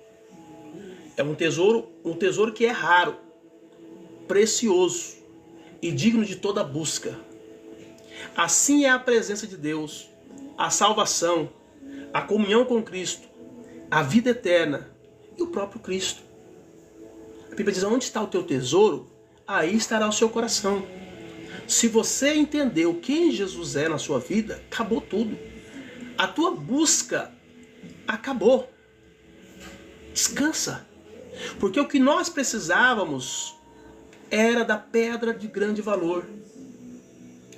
É um tesouro que é raro, precioso e digno de toda busca. Assim é a presença de Deus, a salvação, a comunhão com Cristo, a vida eterna e o próprio Cristo. A Bíblia diz, onde está o teu tesouro, aí estará o seu coração. Se você entendeu quem Jesus é na sua vida, acabou tudo. A tua busca acabou. Descansa. Porque o que nós precisávamos era da pedra de grande valor.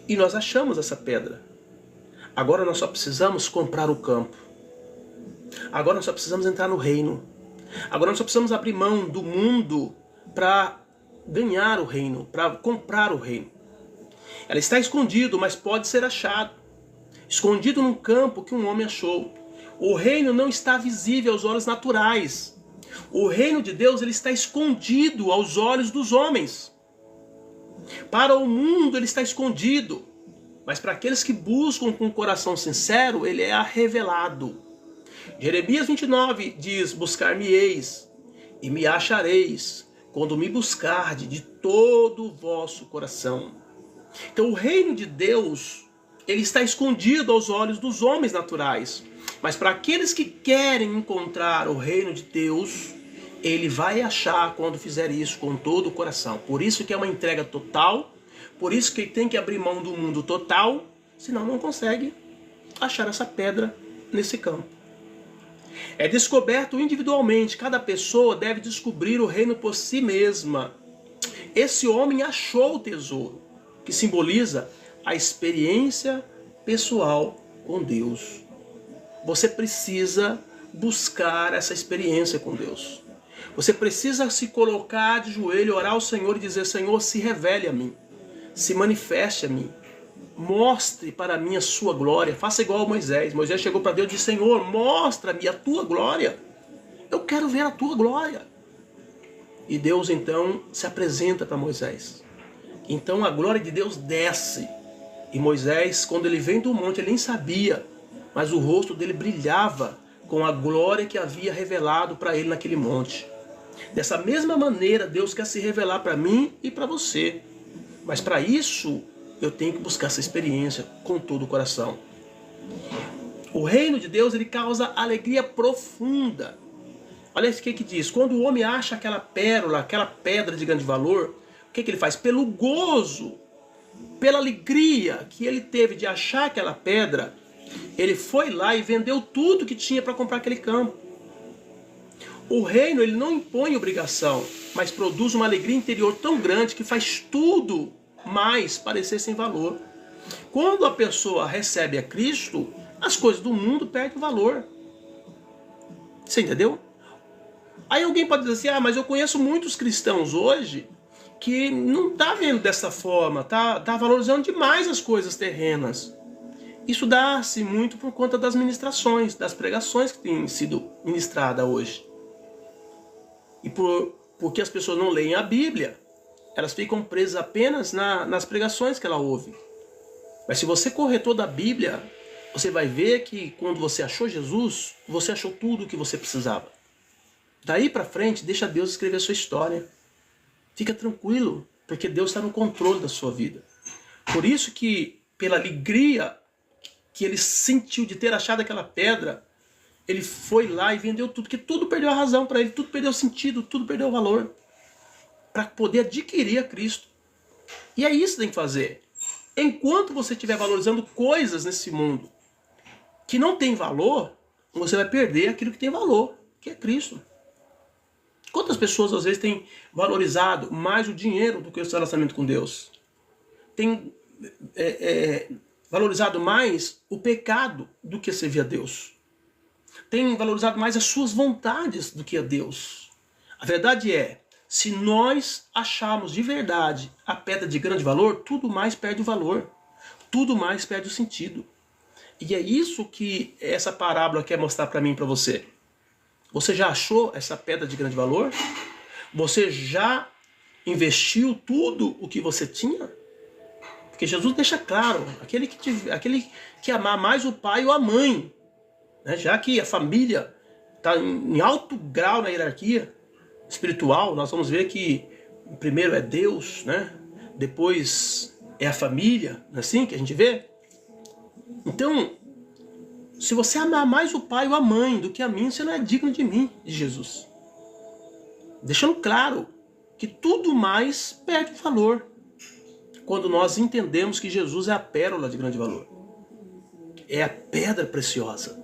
E nós achamos essa pedra. Agora nós só precisamos comprar o campo. Agora nós só precisamos entrar no reino. Agora nós só precisamos abrir mão do mundo para ganhar o reino, para comprar o reino. Ela está escondido, mas pode ser achado. Escondido num campo que um homem achou. O reino não está visível aos olhos naturais. O reino de Deus, ele está escondido aos olhos dos homens. Para o mundo ele está escondido, mas para aqueles que buscam com o coração sincero, ele é revelado. Jeremias 29 diz, buscar-me-eis e me achareis, quando me buscardes de todo o vosso coração. Então o reino de Deus, ele está escondido aos olhos dos homens naturais. Mas para aqueles que querem encontrar o reino de Deus, ele vai achar quando fizer isso com todo o coração. Por isso que é uma entrega total, por isso que tem que abrir mão do mundo total, senão não consegue achar essa pedra nesse campo. É descoberto individualmente, cada pessoa deve descobrir o reino por si mesma. Esse homem achou o tesouro, que simboliza a experiência pessoal com Deus. Você precisa buscar essa experiência com Deus. Você precisa se colocar de joelho, orar ao Senhor e dizer, Senhor, se revele a mim, se manifeste a mim, mostre para mim a sua glória. Faça igual a Moisés. Moisés chegou para Deus e disse, Senhor, mostra-me a tua glória. Eu quero ver a tua glória. E Deus então se apresenta para Moisés. Então a glória de Deus desce. E Moisés, quando ele vem do monte, ele nem sabia, mas o rosto dele brilhava com a glória que havia revelado para ele naquele monte. Dessa mesma maneira, Deus quer se revelar para mim e para você. Mas para isso, eu tenho que buscar essa experiência com todo o coração. O reino de Deus, ele causa alegria profunda. Olha o que diz. Quando o homem acha aquela pérola, aquela pedra de grande valor, o que ele faz? Pelo gozo, pela alegria que ele teve de achar aquela pedra, ele foi lá e vendeu tudo que tinha para comprar aquele campo. O reino, ele não impõe obrigação, mas produz uma alegria interior tão grande que faz tudo mais parecer sem valor. Quando a pessoa recebe a Cristo, as coisas do mundo perdem o valor. Você entendeu? Aí alguém pode dizer assim, mas eu conheço muitos cristãos hoje que não tá vendo dessa forma, tá valorizando demais as coisas terrenas. Isso dá-se muito por conta das ministrações, das pregações que têm sido ministradas hoje. E porque as pessoas não leem a Bíblia, elas ficam presas apenas nas pregações que ela ouve. Mas se você correr toda a Bíblia, você vai ver que quando você achou Jesus, você achou tudo o que você precisava. Daí para frente, deixa Deus escrever a sua história. Fica tranquilo, porque Deus está no controle da sua vida. Por isso que, pela alegria que ele sentiu de ter achado aquela pedra, ele foi lá e vendeu tudo, que tudo perdeu a razão para ele, tudo perdeu sentido, tudo perdeu o valor, para poder adquirir a Cristo. E é isso que tem que fazer. Enquanto você estiver valorizando coisas nesse mundo que não tem valor, você vai perder aquilo que tem valor, que é Cristo. Quantas pessoas às vezes têm valorizado mais o dinheiro do que o seu relacionamento com Deus? Tem valorizado mais o pecado do que servir a Deus. Tem valorizado mais as suas vontades do que a Deus. A verdade é, se nós acharmos de verdade a pedra de grande valor, tudo mais perde o valor. Tudo mais perde o sentido. E é isso que essa parábola quer mostrar para mim e para você. Você já achou essa pedra de grande valor? Você já investiu tudo o que você tinha? Porque Jesus deixa claro, aquele que amar mais o pai ou a mãe, né? Já que a família está em alto grau na hierarquia espiritual, nós vamos ver que primeiro é Deus, né? Depois é a família, não é assim que a gente vê? Então, se você amar mais o pai ou a mãe do que a mim, você não é digno de mim, de Jesus. Deixando claro que tudo mais perde o valor quando nós entendemos que Jesus é a pérola de grande valor. É a pedra preciosa.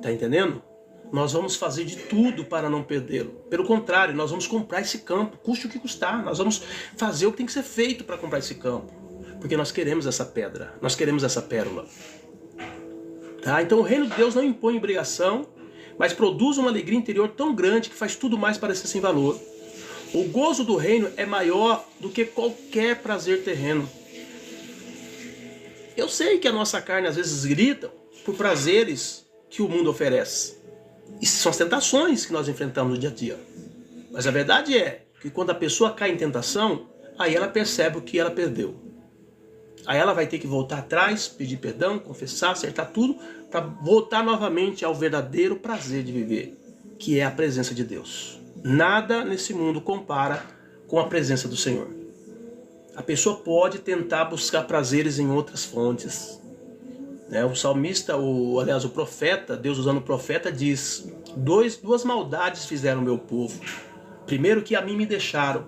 Tá entendendo? Nós vamos fazer de tudo para não perdê-lo. Pelo contrário, nós vamos comprar esse campo, custe o que custar. Nós vamos fazer o que tem que ser feito para comprar esse campo. Porque nós queremos essa pedra, nós queremos essa pérola. Tá? Então o reino de Deus não impõe obrigação, mas produz uma alegria interior tão grande que faz tudo mais parecer sem valor. O gozo do reino é maior do que qualquer prazer terreno. Eu sei que a nossa carne às vezes grita por prazeres que o mundo oferece. Isso são as tentações que nós enfrentamos no dia a dia. Mas a verdade é que quando a pessoa cai em tentação, aí ela percebe o que ela perdeu. Aí ela vai ter que voltar atrás, pedir perdão, confessar, acertar tudo, para voltar novamente ao verdadeiro prazer de viver, que é a presença de Deus. Nada nesse mundo compara com a presença do Senhor. A pessoa pode tentar buscar prazeres em outras fontes. O salmista, aliás o profeta, Deus usando o profeta, diz: duas maldades fizeram meu povo. Primeiro que a mim me deixaram,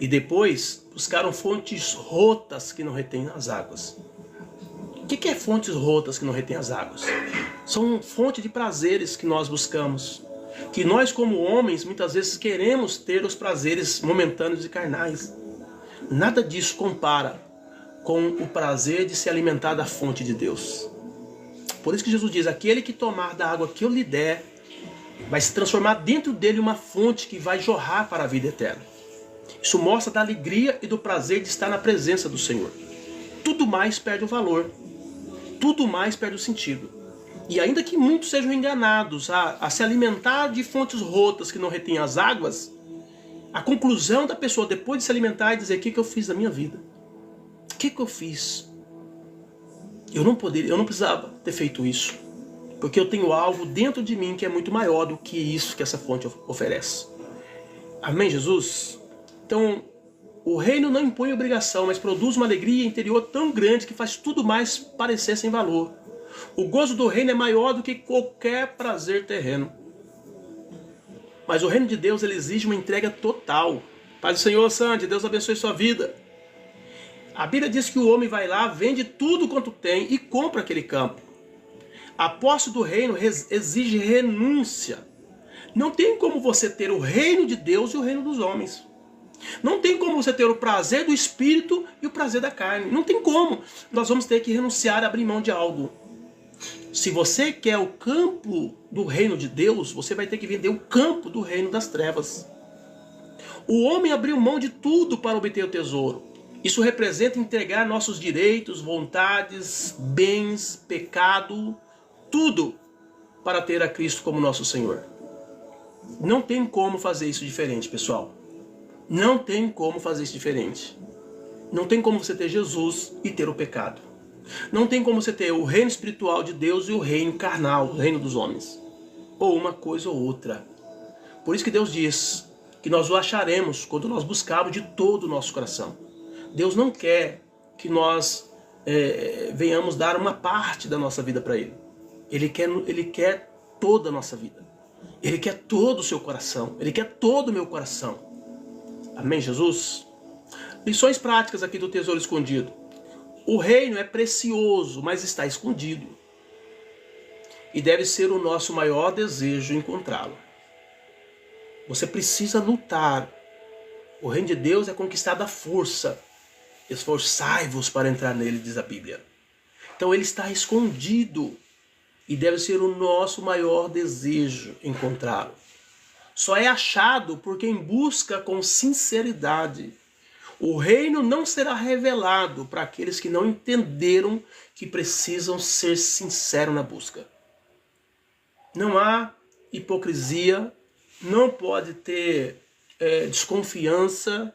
e depois buscaram fontes rotas que não retêm as águas. O que é fontes rotas que não retêm as águas? São fontes de prazeres que nós buscamos. Que nós como homens muitas vezes queremos ter os prazeres momentâneos e carnais. Nada disso compara com o prazer de se alimentar da fonte de Deus. Por isso que Jesus diz: aquele que tomar da água que eu lhe der, vai se transformar dentro dele uma fonte que vai jorrar para a vida eterna. Isso mostra da alegria e do prazer de estar na presença do Senhor. Tudo mais perde o valor. Tudo mais perde o sentido. E ainda que muitos sejam enganados a se alimentar de fontes rotas que não retêm as águas, a conclusão da pessoa depois de se alimentar é dizer: o que eu fiz da minha vida? O que eu fiz? Eu não precisava ter feito isso. Porque eu tenho algo dentro de mim que é muito maior do que isso que essa fonte oferece. Amém, Jesus? Então, o reino não impõe obrigação, mas produz uma alegria interior tão grande que faz tudo mais parecer sem valor. O gozo do reino é maior do que qualquer prazer terreno. Mas o reino de Deus, ele exige uma entrega total. Paz do Senhor, Sandy, Deus abençoe sua vida. A Bíblia diz que o homem vai lá, vende tudo quanto tem e compra aquele campo. A posse do reino exige renúncia. Não tem como você ter o reino de Deus e o reino dos homens. Não tem como você ter o prazer do espírito e o prazer da carne. Não tem como. Nós vamos ter que renunciar, abrir mão de algo. Se você quer o campo do reino de Deus, você vai ter que vender o campo do reino das trevas. O homem abriu mão de tudo para obter o tesouro. Isso representa entregar nossos direitos, vontades, bens, pecado, tudo para ter a Cristo como nosso Senhor. Não tem como fazer isso diferente, pessoal. Não tem como fazer isso diferente. Não tem como você ter Jesus e ter o pecado. Não tem como você ter o reino espiritual de Deus e o reino carnal, o reino dos homens. Ou uma coisa ou outra. Por isso que Deus diz que nós o acharemos quando nós buscarmos de todo o nosso coração. Deus não quer que nós venhamos dar uma parte da nossa vida para Ele. Ele quer toda a nossa vida. Ele quer todo o seu coração. Ele quer todo o meu coração. Amém, Jesus? Lições práticas aqui do tesouro escondido. O reino é precioso, mas está escondido. E deve ser o nosso maior desejo encontrá-lo. Você precisa lutar. O reino de Deus é conquistado à força. Esforçai-vos para entrar nele, diz a Bíblia. Então ele está escondido. E deve ser o nosso maior desejo encontrá-lo. Só é achado por quem busca com sinceridade. O reino não será revelado para aqueles que não entenderam que precisam ser sinceros na busca. Não há hipocrisia, não pode ter desconfiança,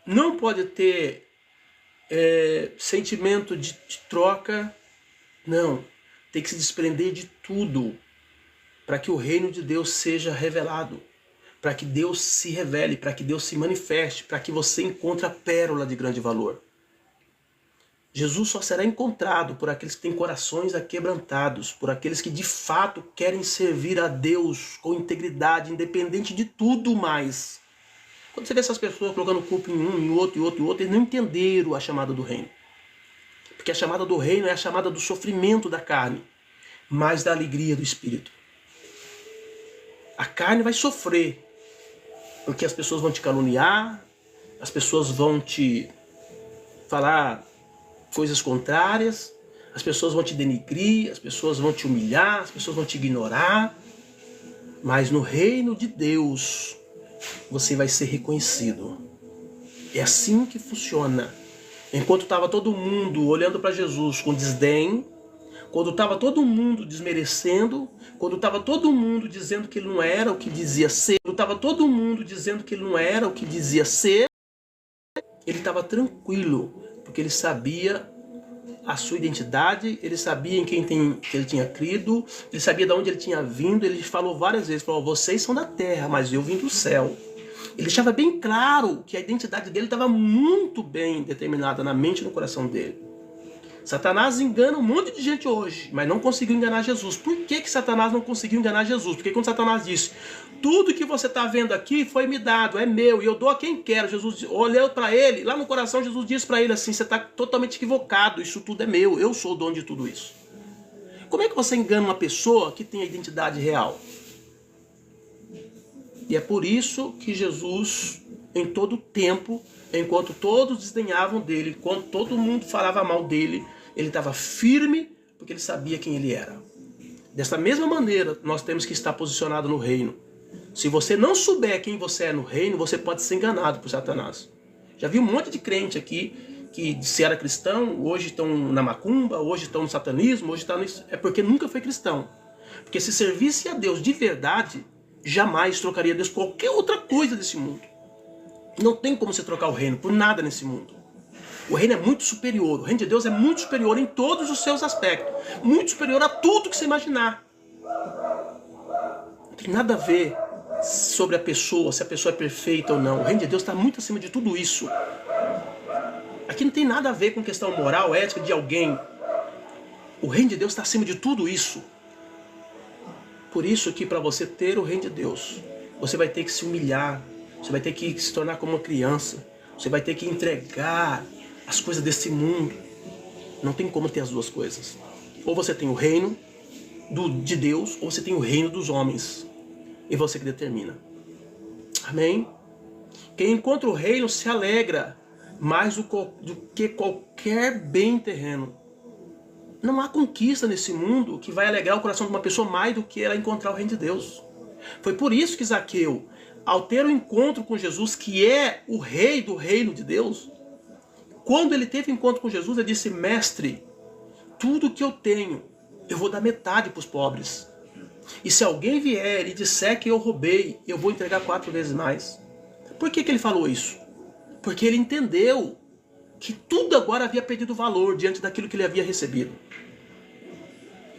não pode ter sentimento de troca. Não, tem que se desprender de tudo para que o reino de Deus seja revelado. Para que Deus se revele, para que Deus se manifeste, para que você encontre a pérola de grande valor. Jesus só será encontrado por aqueles que têm corações aquebrantados, por aqueles que de fato querem servir a Deus com integridade, independente de tudo mais. Quando você vê essas pessoas colocando culpa em um, em outro, eles não entenderam a chamada do reino. Porque a chamada do reino é a chamada do sofrimento da carne, mas da alegria do Espírito. A carne vai sofrer, porque as pessoas vão te caluniar, as pessoas vão te falar coisas contrárias, as pessoas vão te denigrir, as pessoas vão te humilhar, as pessoas vão te ignorar. Mas no reino de Deus, você vai ser reconhecido. É assim que funciona. Enquanto estava todo mundo olhando para Jesus com desdém, quando estava todo mundo desmerecendo, quando estava todo mundo dizendo que ele não era o que dizia ser, quando estava todo mundo dizendo que ele não era o que dizia ser, ele estava tranquilo, porque ele sabia a sua identidade, ele sabia em quem ele tinha crido, ele sabia de onde ele tinha vindo. Ele falou várias vezes, falou, vocês são da terra, mas eu vim do céu. Ele deixava bem claro que a identidade dele estava muito bem determinada na mente e no coração dele. Satanás engana um monte de gente hoje, mas não conseguiu enganar Jesus. Por que Satanás não conseguiu enganar Jesus? Porque quando Satanás disse, tudo que você está vendo aqui foi me dado, é meu, e eu dou a quem quero. Jesus olhou para ele, lá no coração Jesus disse para ele assim, você está totalmente equivocado, isso tudo é meu, eu sou o dono de tudo isso. Como é que você engana uma pessoa que tem a identidade real? E é por isso que Jesus, em todo tempo, enquanto todos desdenhavam dele, enquanto todo mundo falava mal dele, ele estava firme, porque ele sabia quem ele era. Dessa mesma maneira, nós temos que estar posicionado no reino. Se você não souber quem você é no reino, você pode ser enganado por Satanás. Já vi um monte de crente aqui, que se era cristão, hoje estão na macumba, hoje estão no satanismo, hoje estão nisso. É porque nunca foi cristão. Porque se servisse a Deus de verdade, jamais trocaria Deus por qualquer outra coisa desse mundo. Não tem como você trocar o reino por nada nesse mundo. O reino é muito superior. O reino de Deus é muito superior em todos os seus aspectos. Muito superior a tudo que você imaginar. Não tem nada a ver sobre a pessoa, se a pessoa é perfeita ou não. O reino de Deus está muito acima de tudo isso. Aqui não tem nada a ver com questão moral, ética de alguém. O reino de Deus está acima de tudo isso. Por isso que para você ter o reino de Deus, você vai ter que se humilhar. Você vai ter que se tornar como uma criança. Você vai ter que entregar as coisas desse mundo. Não tem como ter as duas coisas. Ou você tem o reino de Deus, ou você tem o reino dos homens. E você que determina. Amém? Quem encontra o reino se alegra mais do que qualquer bem terreno. Não há conquista nesse mundo que vai alegrar o coração de uma pessoa mais do que ela encontrar o reino de Deus. Foi por isso que Zaqueu, ao ter um encontro com Jesus, que é o rei do reino de Deus, quando ele teve um encontro com Jesus, ele disse: mestre, tudo que eu tenho, eu vou dar metade para os pobres. E se alguém vier e disser que eu roubei, eu vou entregar 4 vezes mais. Por que ele falou isso? Porque ele entendeu que tudo agora havia perdido valor diante daquilo que ele havia recebido.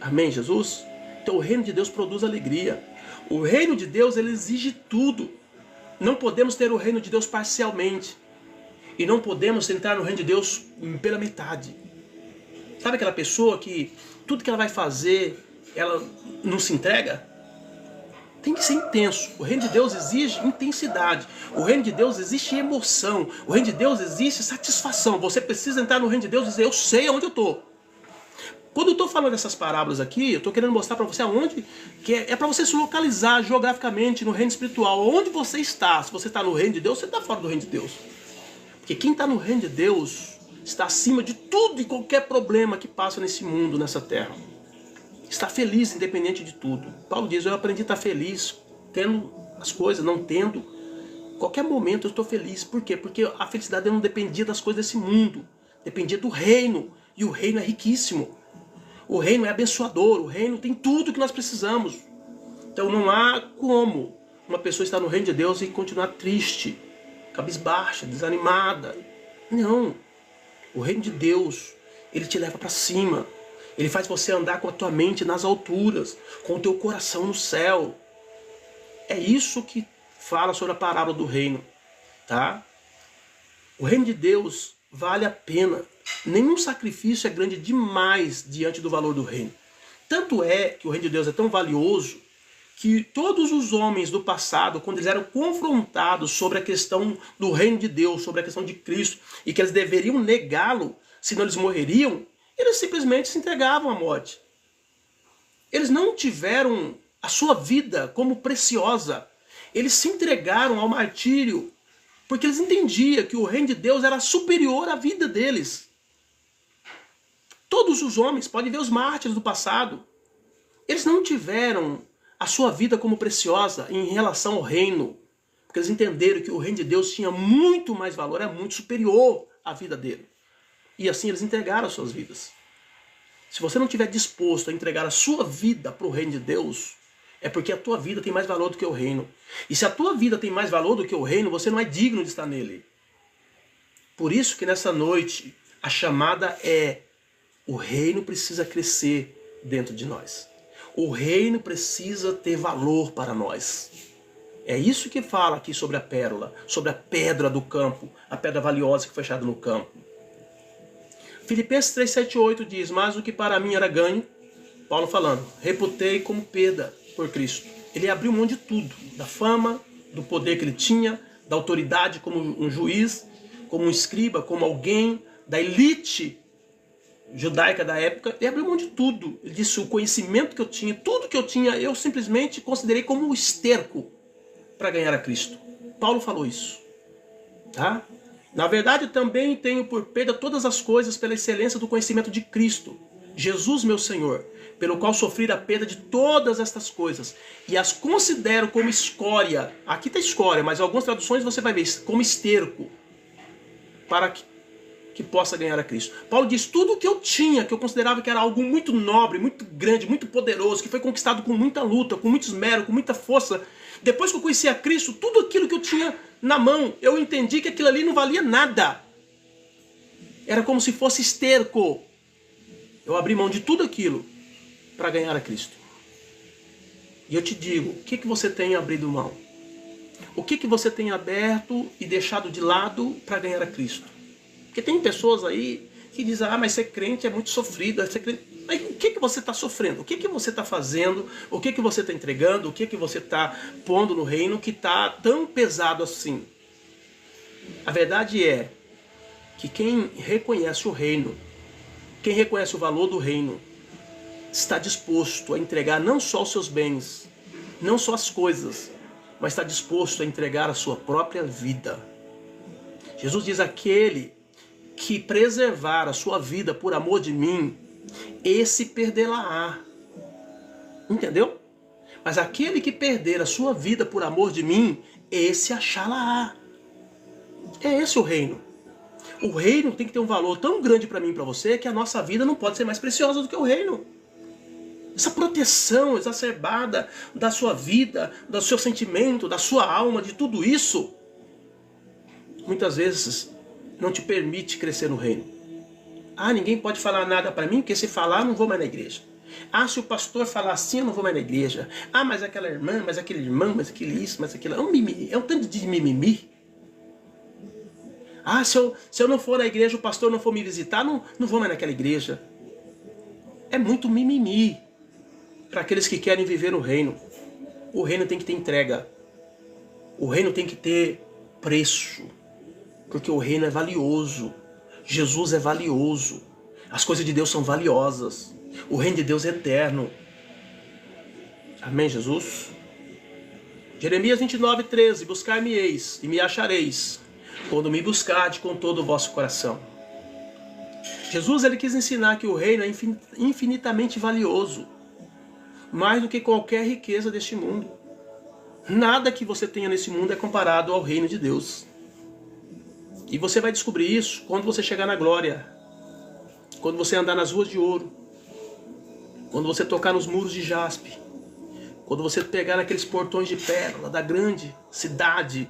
Amém, Jesus? Então o reino de Deus produz alegria. O reino de Deus, ele exige tudo. Não podemos ter o reino de Deus parcialmente. E não podemos entrar no reino de Deus pela metade. Sabe aquela pessoa que tudo que ela vai fazer, ela não se entrega? Tem que ser intenso. O reino de Deus exige intensidade. O reino de Deus exige emoção. O reino de Deus exige satisfação. Você precisa entrar no reino de Deus e dizer: eu sei aonde eu estou. Quando eu estou falando dessas parábolas aqui, eu estou querendo mostrar para você aonde, que é para você se localizar geograficamente no reino espiritual. Onde você está. Se você está no reino de Deus, você está fora do reino de Deus. Porque quem está no reino de Deus está acima de tudo e qualquer problema que passa nesse mundo, nessa terra. Está feliz independente de tudo. Paulo diz: eu aprendi a estar feliz tendo as coisas, não tendo. Qualquer momento eu estou feliz. Por quê? Porque a felicidade não dependia das coisas desse mundo. Dependia do reino. E o reino é riquíssimo. O reino é abençoador. O reino tem tudo que nós precisamos. Então não há como uma pessoa estar no reino de Deus e continuar triste, cabisbaixa, desanimada. Não. O reino de Deus, ele te leva para cima. Ele faz você andar com a tua mente nas alturas, com o teu coração no céu. É isso que fala sobre a parábola do reino, tá? O reino de Deus vale a pena. Nenhum sacrifício é grande demais diante do valor do reino. Tanto é que o reino de Deus é tão valioso que todos os homens do passado, quando eles eram confrontados sobre a questão do reino de Deus, sobre a questão de Cristo, e que eles deveriam negá-lo, senão eles morreriam, eles simplesmente se entregavam à morte. Eles não tiveram a sua vida como preciosa. Eles se entregaram ao martírio, porque eles entendiam que o reino de Deus era superior à vida deles. Todos os homens, podem ver os mártires do passado, eles não tiveram a sua vida como preciosa em relação ao reino, porque eles entenderam que o reino de Deus tinha muito mais valor, é muito superior à vida dele. E assim eles entregaram as suas vidas. Se você não estiver disposto a entregar a sua vida para o reino de Deus, é porque a tua vida tem mais valor do que o reino. E se a tua vida tem mais valor do que o reino, você não é digno de estar nele. Por isso que nessa noite a chamada é: o reino precisa crescer dentro de nós. O reino precisa ter valor para nós. É isso que fala aqui sobre a pérola, sobre a pedra do campo, a pedra valiosa que foi achada no campo. Filipenses 3, 7, 8 diz: mas o que para mim era ganho, Paulo falando, reputei como perda por Cristo. Ele abriu mão de tudo, da fama, do poder que ele tinha, da autoridade como um juiz, como um escriba, como alguém da elite judaica da época. Ele abriu mão de tudo. Ele disse: o conhecimento que eu tinha, tudo que eu tinha, eu simplesmente considerei como um esterco para ganhar a Cristo. Paulo falou isso, tá? Na verdade, também tenho por perda todas as coisas pela excelência do conhecimento de Cristo, Jesus meu Senhor, pelo qual sofri a perda de todas estas coisas, e as considero como escória. Aqui está escória, mas em algumas traduções você vai ver como esterco, para que possa ganhar a Cristo. Paulo diz: tudo que eu tinha, que eu considerava que era algo muito nobre, muito grande, muito poderoso, que foi conquistado com muita luta, com muito esmero, com muita força, depois que eu conheci a Cristo, tudo aquilo que eu tinha na mão, eu entendi que aquilo ali não valia nada. Era como se fosse esterco. Eu abri mão de tudo aquilo para ganhar a Cristo. E eu te digo, o que você tem abrido mão? O que você tem aberto e deixado de lado para ganhar a Cristo? Porque tem pessoas aí que dizem: ah, mas ser crente é muito sofrido. Ser crente... Mas o que você está sofrendo? O que você está fazendo? O que você está entregando? O que você está pondo no reino que está tão pesado assim? A verdade é que quem reconhece o reino, quem reconhece o valor do reino, está disposto a entregar não só os seus bens, não só as coisas, mas está disposto a entregar a sua própria vida. Jesus diz: aquele que preservar a sua vida por amor de mim, esse perdê-la-á. Entendeu? Mas aquele que perder a sua vida por amor de mim, esse achá-la-á. É esse o reino. O reino tem que ter um valor tão grande para mim e para você que a nossa vida não pode ser mais preciosa do que o reino. Essa proteção exacerbada da sua vida, do seu sentimento, da sua alma, de tudo isso, muitas vezes não te permite crescer no reino. Ah, ninguém pode falar nada para mim, porque se falar, eu não vou mais na igreja. Ah, se o pastor falar assim, eu não vou mais na igreja. Ah, mas aquela irmã, mas aquele irmão, mas aquele isso, mas aquilo. É um mimimi, é um tanto de mimimi. Ah, se eu não for na igreja, o pastor não for me visitar, não vou mais naquela igreja. É muito mimimi para aqueles que querem viver o reino. O reino tem que ter entrega. O reino tem que ter preço. Porque o reino é valioso. Jesus é valioso. As coisas de Deus são valiosas. O reino de Deus é eterno. Amém, Jesus? Jeremias 29:13. Buscar-me-eis e me achareis, quando me buscardes com todo o vosso coração. Jesus, ele quis ensinar que o reino é infinitamente valioso. Mais do que qualquer riqueza deste mundo. Nada que você tenha nesse mundo é comparado ao reino de Deus. E você vai descobrir isso quando você chegar na glória. Quando você andar nas ruas de ouro. Quando você tocar nos muros de jaspe. Quando você pegar naqueles portões de pérola da grande cidade,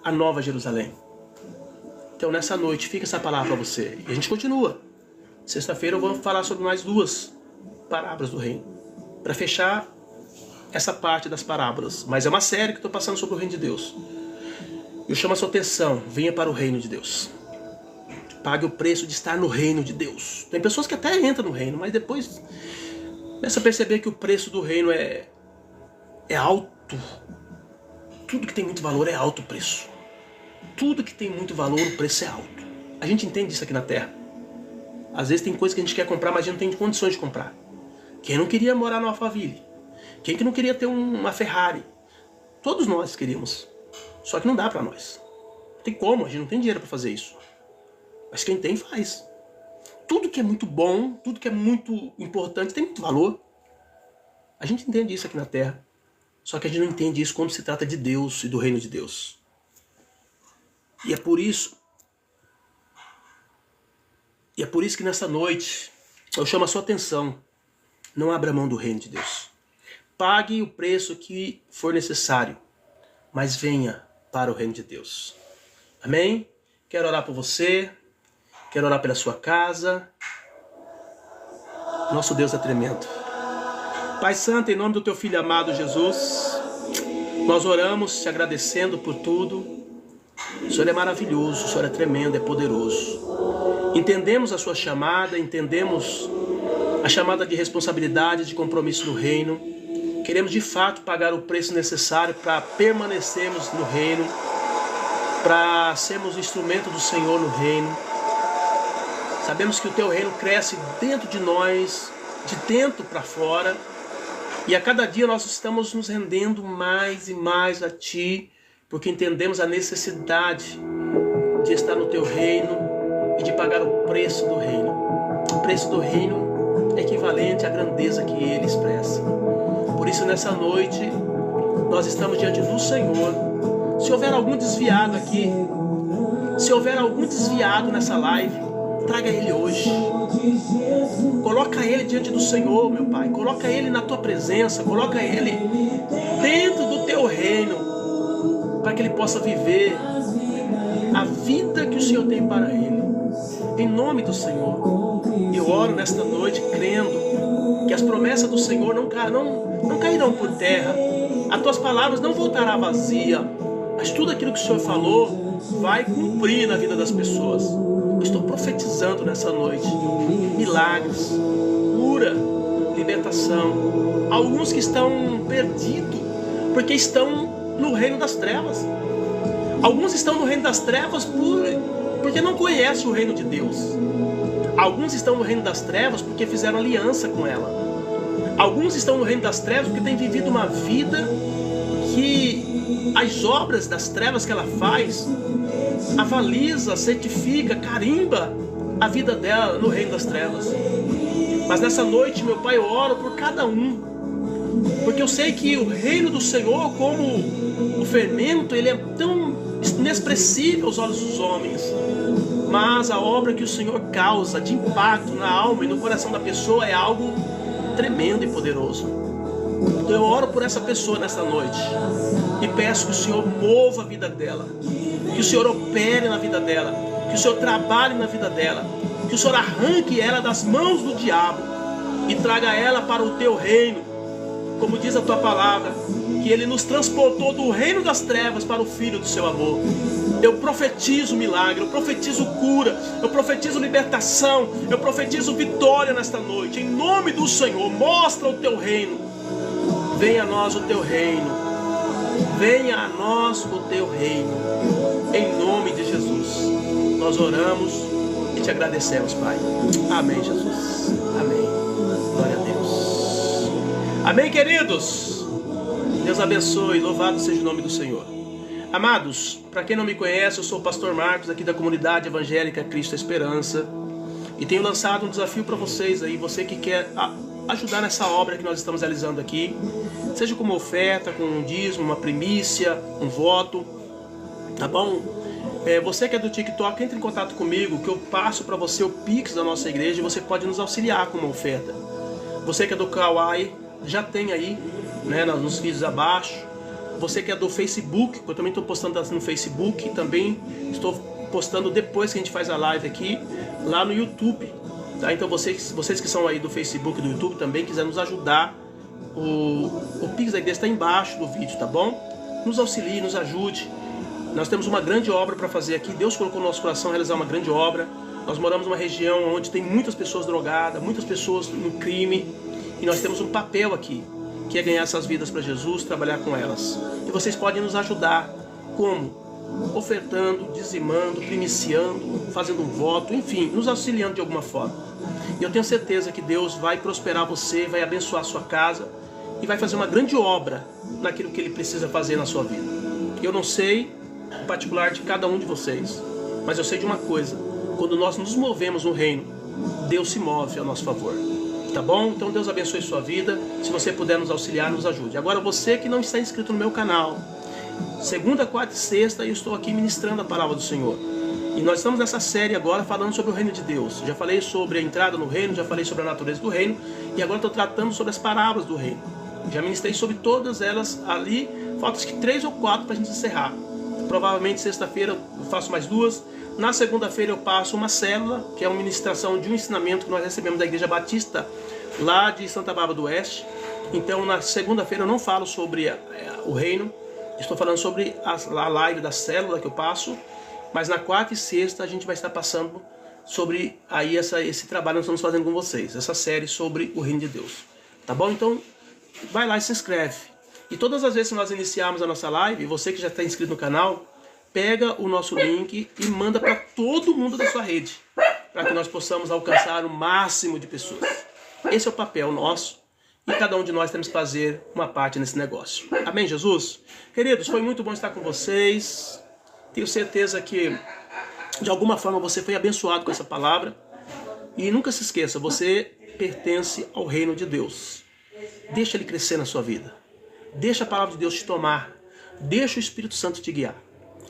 a Nova Jerusalém. Então nessa noite fica essa palavra para você. E a gente continua. Sexta-feira eu vou falar sobre mais 2 parábolas do reino. Para fechar essa parte das parábolas. Mas é uma série que estou passando sobre o reino de Deus. Eu chamo a sua atenção. Venha para o reino de Deus. Pague o preço de estar no reino de Deus. Tem pessoas que até entram no reino, mas depois começa a perceber que o preço do reino é alto. Tudo que tem muito valor é alto o preço. Tudo que tem muito valor, o preço é alto. A gente entende isso aqui na Terra. Às vezes tem coisas que a gente quer comprar, mas a gente não tem condições de comprar. Quem não queria morar no Alphaville? Quem que não queria ter uma Ferrari? Todos nós queríamos. Só que não dá pra nós. Não tem como, a gente não tem dinheiro pra fazer isso. Mas quem tem, faz. Tudo que é muito bom, tudo que é muito importante, tem muito valor. A gente entende isso aqui na Terra. Só que a gente não entende isso quando se trata de Deus e do reino de Deus. E é por isso que nessa noite eu chamo a sua atenção. Não abra mão do reino de Deus. Pague o preço que for necessário, mas venha para o reino de Deus. Amém? Quero orar por você, quero orar pela sua casa. Nosso Deus é tremendo. Pai Santo, em nome do teu Filho amado Jesus, nós oramos te agradecendo por tudo. O Senhor é maravilhoso, o Senhor é tremendo, é poderoso. Entendemos a sua chamada, entendemos a chamada de responsabilidade, de compromisso no reino. Queremos de fato pagar o preço necessário para permanecermos no reino, para sermos instrumento do Senhor no reino. Sabemos que o teu reino cresce dentro de nós, de dentro para fora, e a cada dia nós estamos nos rendendo mais e mais a ti, porque entendemos a necessidade de estar no teu reino e de pagar o preço do reino. O preço do reino é equivalente à grandeza que ele expressa. Por isso, nessa noite, nós estamos diante do Senhor. Se houver algum desviado aqui, se houver algum desviado nessa live, traga ele hoje. Coloca ele diante do Senhor, meu Pai. Coloca ele na tua presença. Coloca ele dentro do teu reino, para que ele possa viver a vida que o Senhor tem para ele. Em nome do Senhor, eu oro nesta noite crendo que as promessas do Senhor não cairão por terra. As tuas palavras não voltarão vazia, mas tudo aquilo que o Senhor falou vai cumprir na vida das pessoas. Eu estou profetizando nessa noite milagres, cura, libertação. Alguns que estão perdidos porque estão no reino das trevas. Alguns estão no reino das trevas porque não conhecem o reino de Deus. Alguns estão no reino das trevas porque fizeram aliança com ela. Alguns estão no reino das trevas porque têm vivido uma vida que as obras das trevas que ela faz avaliza, certifica, carimba a vida dela no reino das trevas. Mas nessa noite, meu Pai, eu oro por cada um, porque eu sei que o reino do Senhor, como o fermento, ele é tão inexpressível aos olhos dos homens, mas a obra que o Senhor causa de impacto na alma e no coração da pessoa é algo tremendo e poderoso. Então eu oro por essa pessoa nessa noite e peço que o Senhor mova a vida dela, que o Senhor opere na vida dela, que o Senhor trabalhe na vida dela, que o Senhor arranque ela das mãos do diabo e traga ela para o teu reino, como diz a tua palavra, que ele nos transportou do reino das trevas para o filho do seu amor. Eu profetizo milagre, eu profetizo cura, eu profetizo libertação, eu profetizo vitória nesta noite. Em nome do Senhor, mostra o teu reino. Venha a nós o teu reino. Venha a nós o teu reino. Em nome de Jesus, nós oramos e te agradecemos, Pai. Amém, Jesus. Amém. Glória a Deus. Amém, queridos. Deus abençoe, louvado seja o nome do Senhor. Amados, para quem não me conhece, eu sou o pastor Marcos, aqui da comunidade evangélica Cristo Esperança, e tenho lançado um desafio para vocês aí, você que quer ajudar nessa obra que nós estamos realizando aqui, seja com uma oferta, com um dízimo, uma primícia, um voto, tá bom? Você que é do TikTok, entre em contato comigo, que eu passo para você o Pix da nossa igreja e você pode nos auxiliar com uma oferta. Você que é do Kawaii, já tem aí, né, nos vídeos abaixo. Você que é do Facebook, eu também estou postando no Facebook, também estou postando depois que a gente faz a live aqui, lá no YouTube, tá? Então vocês que são aí do Facebook e do YouTube também quiserem nos ajudar, o Pix da igreja está embaixo do vídeo, tá bom? Nos auxilie, nos ajude. Nós temos uma grande obra para fazer aqui, Deus colocou no nosso coração realizar uma grande obra. Nós moramos numa região onde tem muitas pessoas drogadas, muitas pessoas no crime, e nós temos um papel aqui, que é ganhar essas vidas para Jesus, trabalhar com elas. E vocês podem nos ajudar, como? Ofertando, dizimando, primiciando, fazendo um voto, enfim, nos auxiliando de alguma forma. E eu tenho certeza que Deus vai prosperar você, vai abençoar a sua casa e vai fazer uma grande obra naquilo que Ele precisa fazer na sua vida. Eu não sei o particular de cada um de vocês, mas eu sei de uma coisa: quando nós nos movemos no reino, Deus se move a nosso favor. Tá bom? Então Deus abençoe sua vida. Se você puder nos auxiliar, nos ajude. Agora você que não está inscrito no meu canal, segunda, quarta e sexta eu estou aqui ministrando a palavra do Senhor. E nós estamos nessa série agora falando sobre o reino de Deus. Já falei sobre a entrada no reino, já falei sobre a natureza do reino, e agora estou tratando sobre as parábolas do reino. Já ministrei sobre todas elas ali, falta que 3 ou 4 para a gente encerrar. Provavelmente sexta-feira eu faço mais 2. Na segunda-feira eu passo uma célula, que é uma ministração de um ensinamento que nós recebemos da Igreja Batista, lá de Santa Bárbara do Oeste. Então na segunda-feira eu não falo sobre o reino, estou falando sobre a live da célula que eu passo, mas na quarta e sexta a gente vai estar passando sobre aí esse trabalho que nós estamos fazendo com vocês, essa série sobre o reino de Deus. Tá bom? Então vai lá e se inscreve. E todas as vezes que nós iniciarmos a nossa live, você que já está inscrito no canal, pega o nosso link e manda para todo mundo da sua rede, para que nós possamos alcançar o máximo de pessoas. Esse é o papel nosso e cada um de nós temos que fazer uma parte nesse negócio. Amém, Jesus? Queridos, foi muito bom estar com vocês. Tenho certeza que de alguma forma você foi abençoado com essa palavra. E nunca se esqueça, você pertence ao reino de Deus. Deixa ele crescer na sua vida. Deixa a palavra de Deus te tomar. Deixa o Espírito Santo te guiar.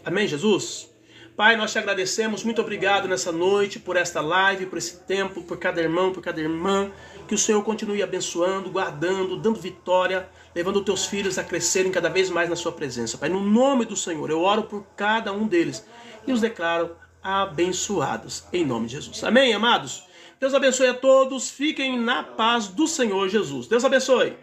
Amém, Jesus? Pai, nós te agradecemos, muito obrigado nessa noite, por esta live, por esse tempo, por cada irmão, por cada irmã. Que o Senhor continue abençoando, guardando, dando vitória, levando os teus filhos a crescerem cada vez mais na sua presença. Pai, no nome do Senhor, eu oro por cada um deles e os declaro abençoados, em nome de Jesus. Amém, amados? Deus abençoe a todos, fiquem na paz do Senhor Jesus. Deus abençoe.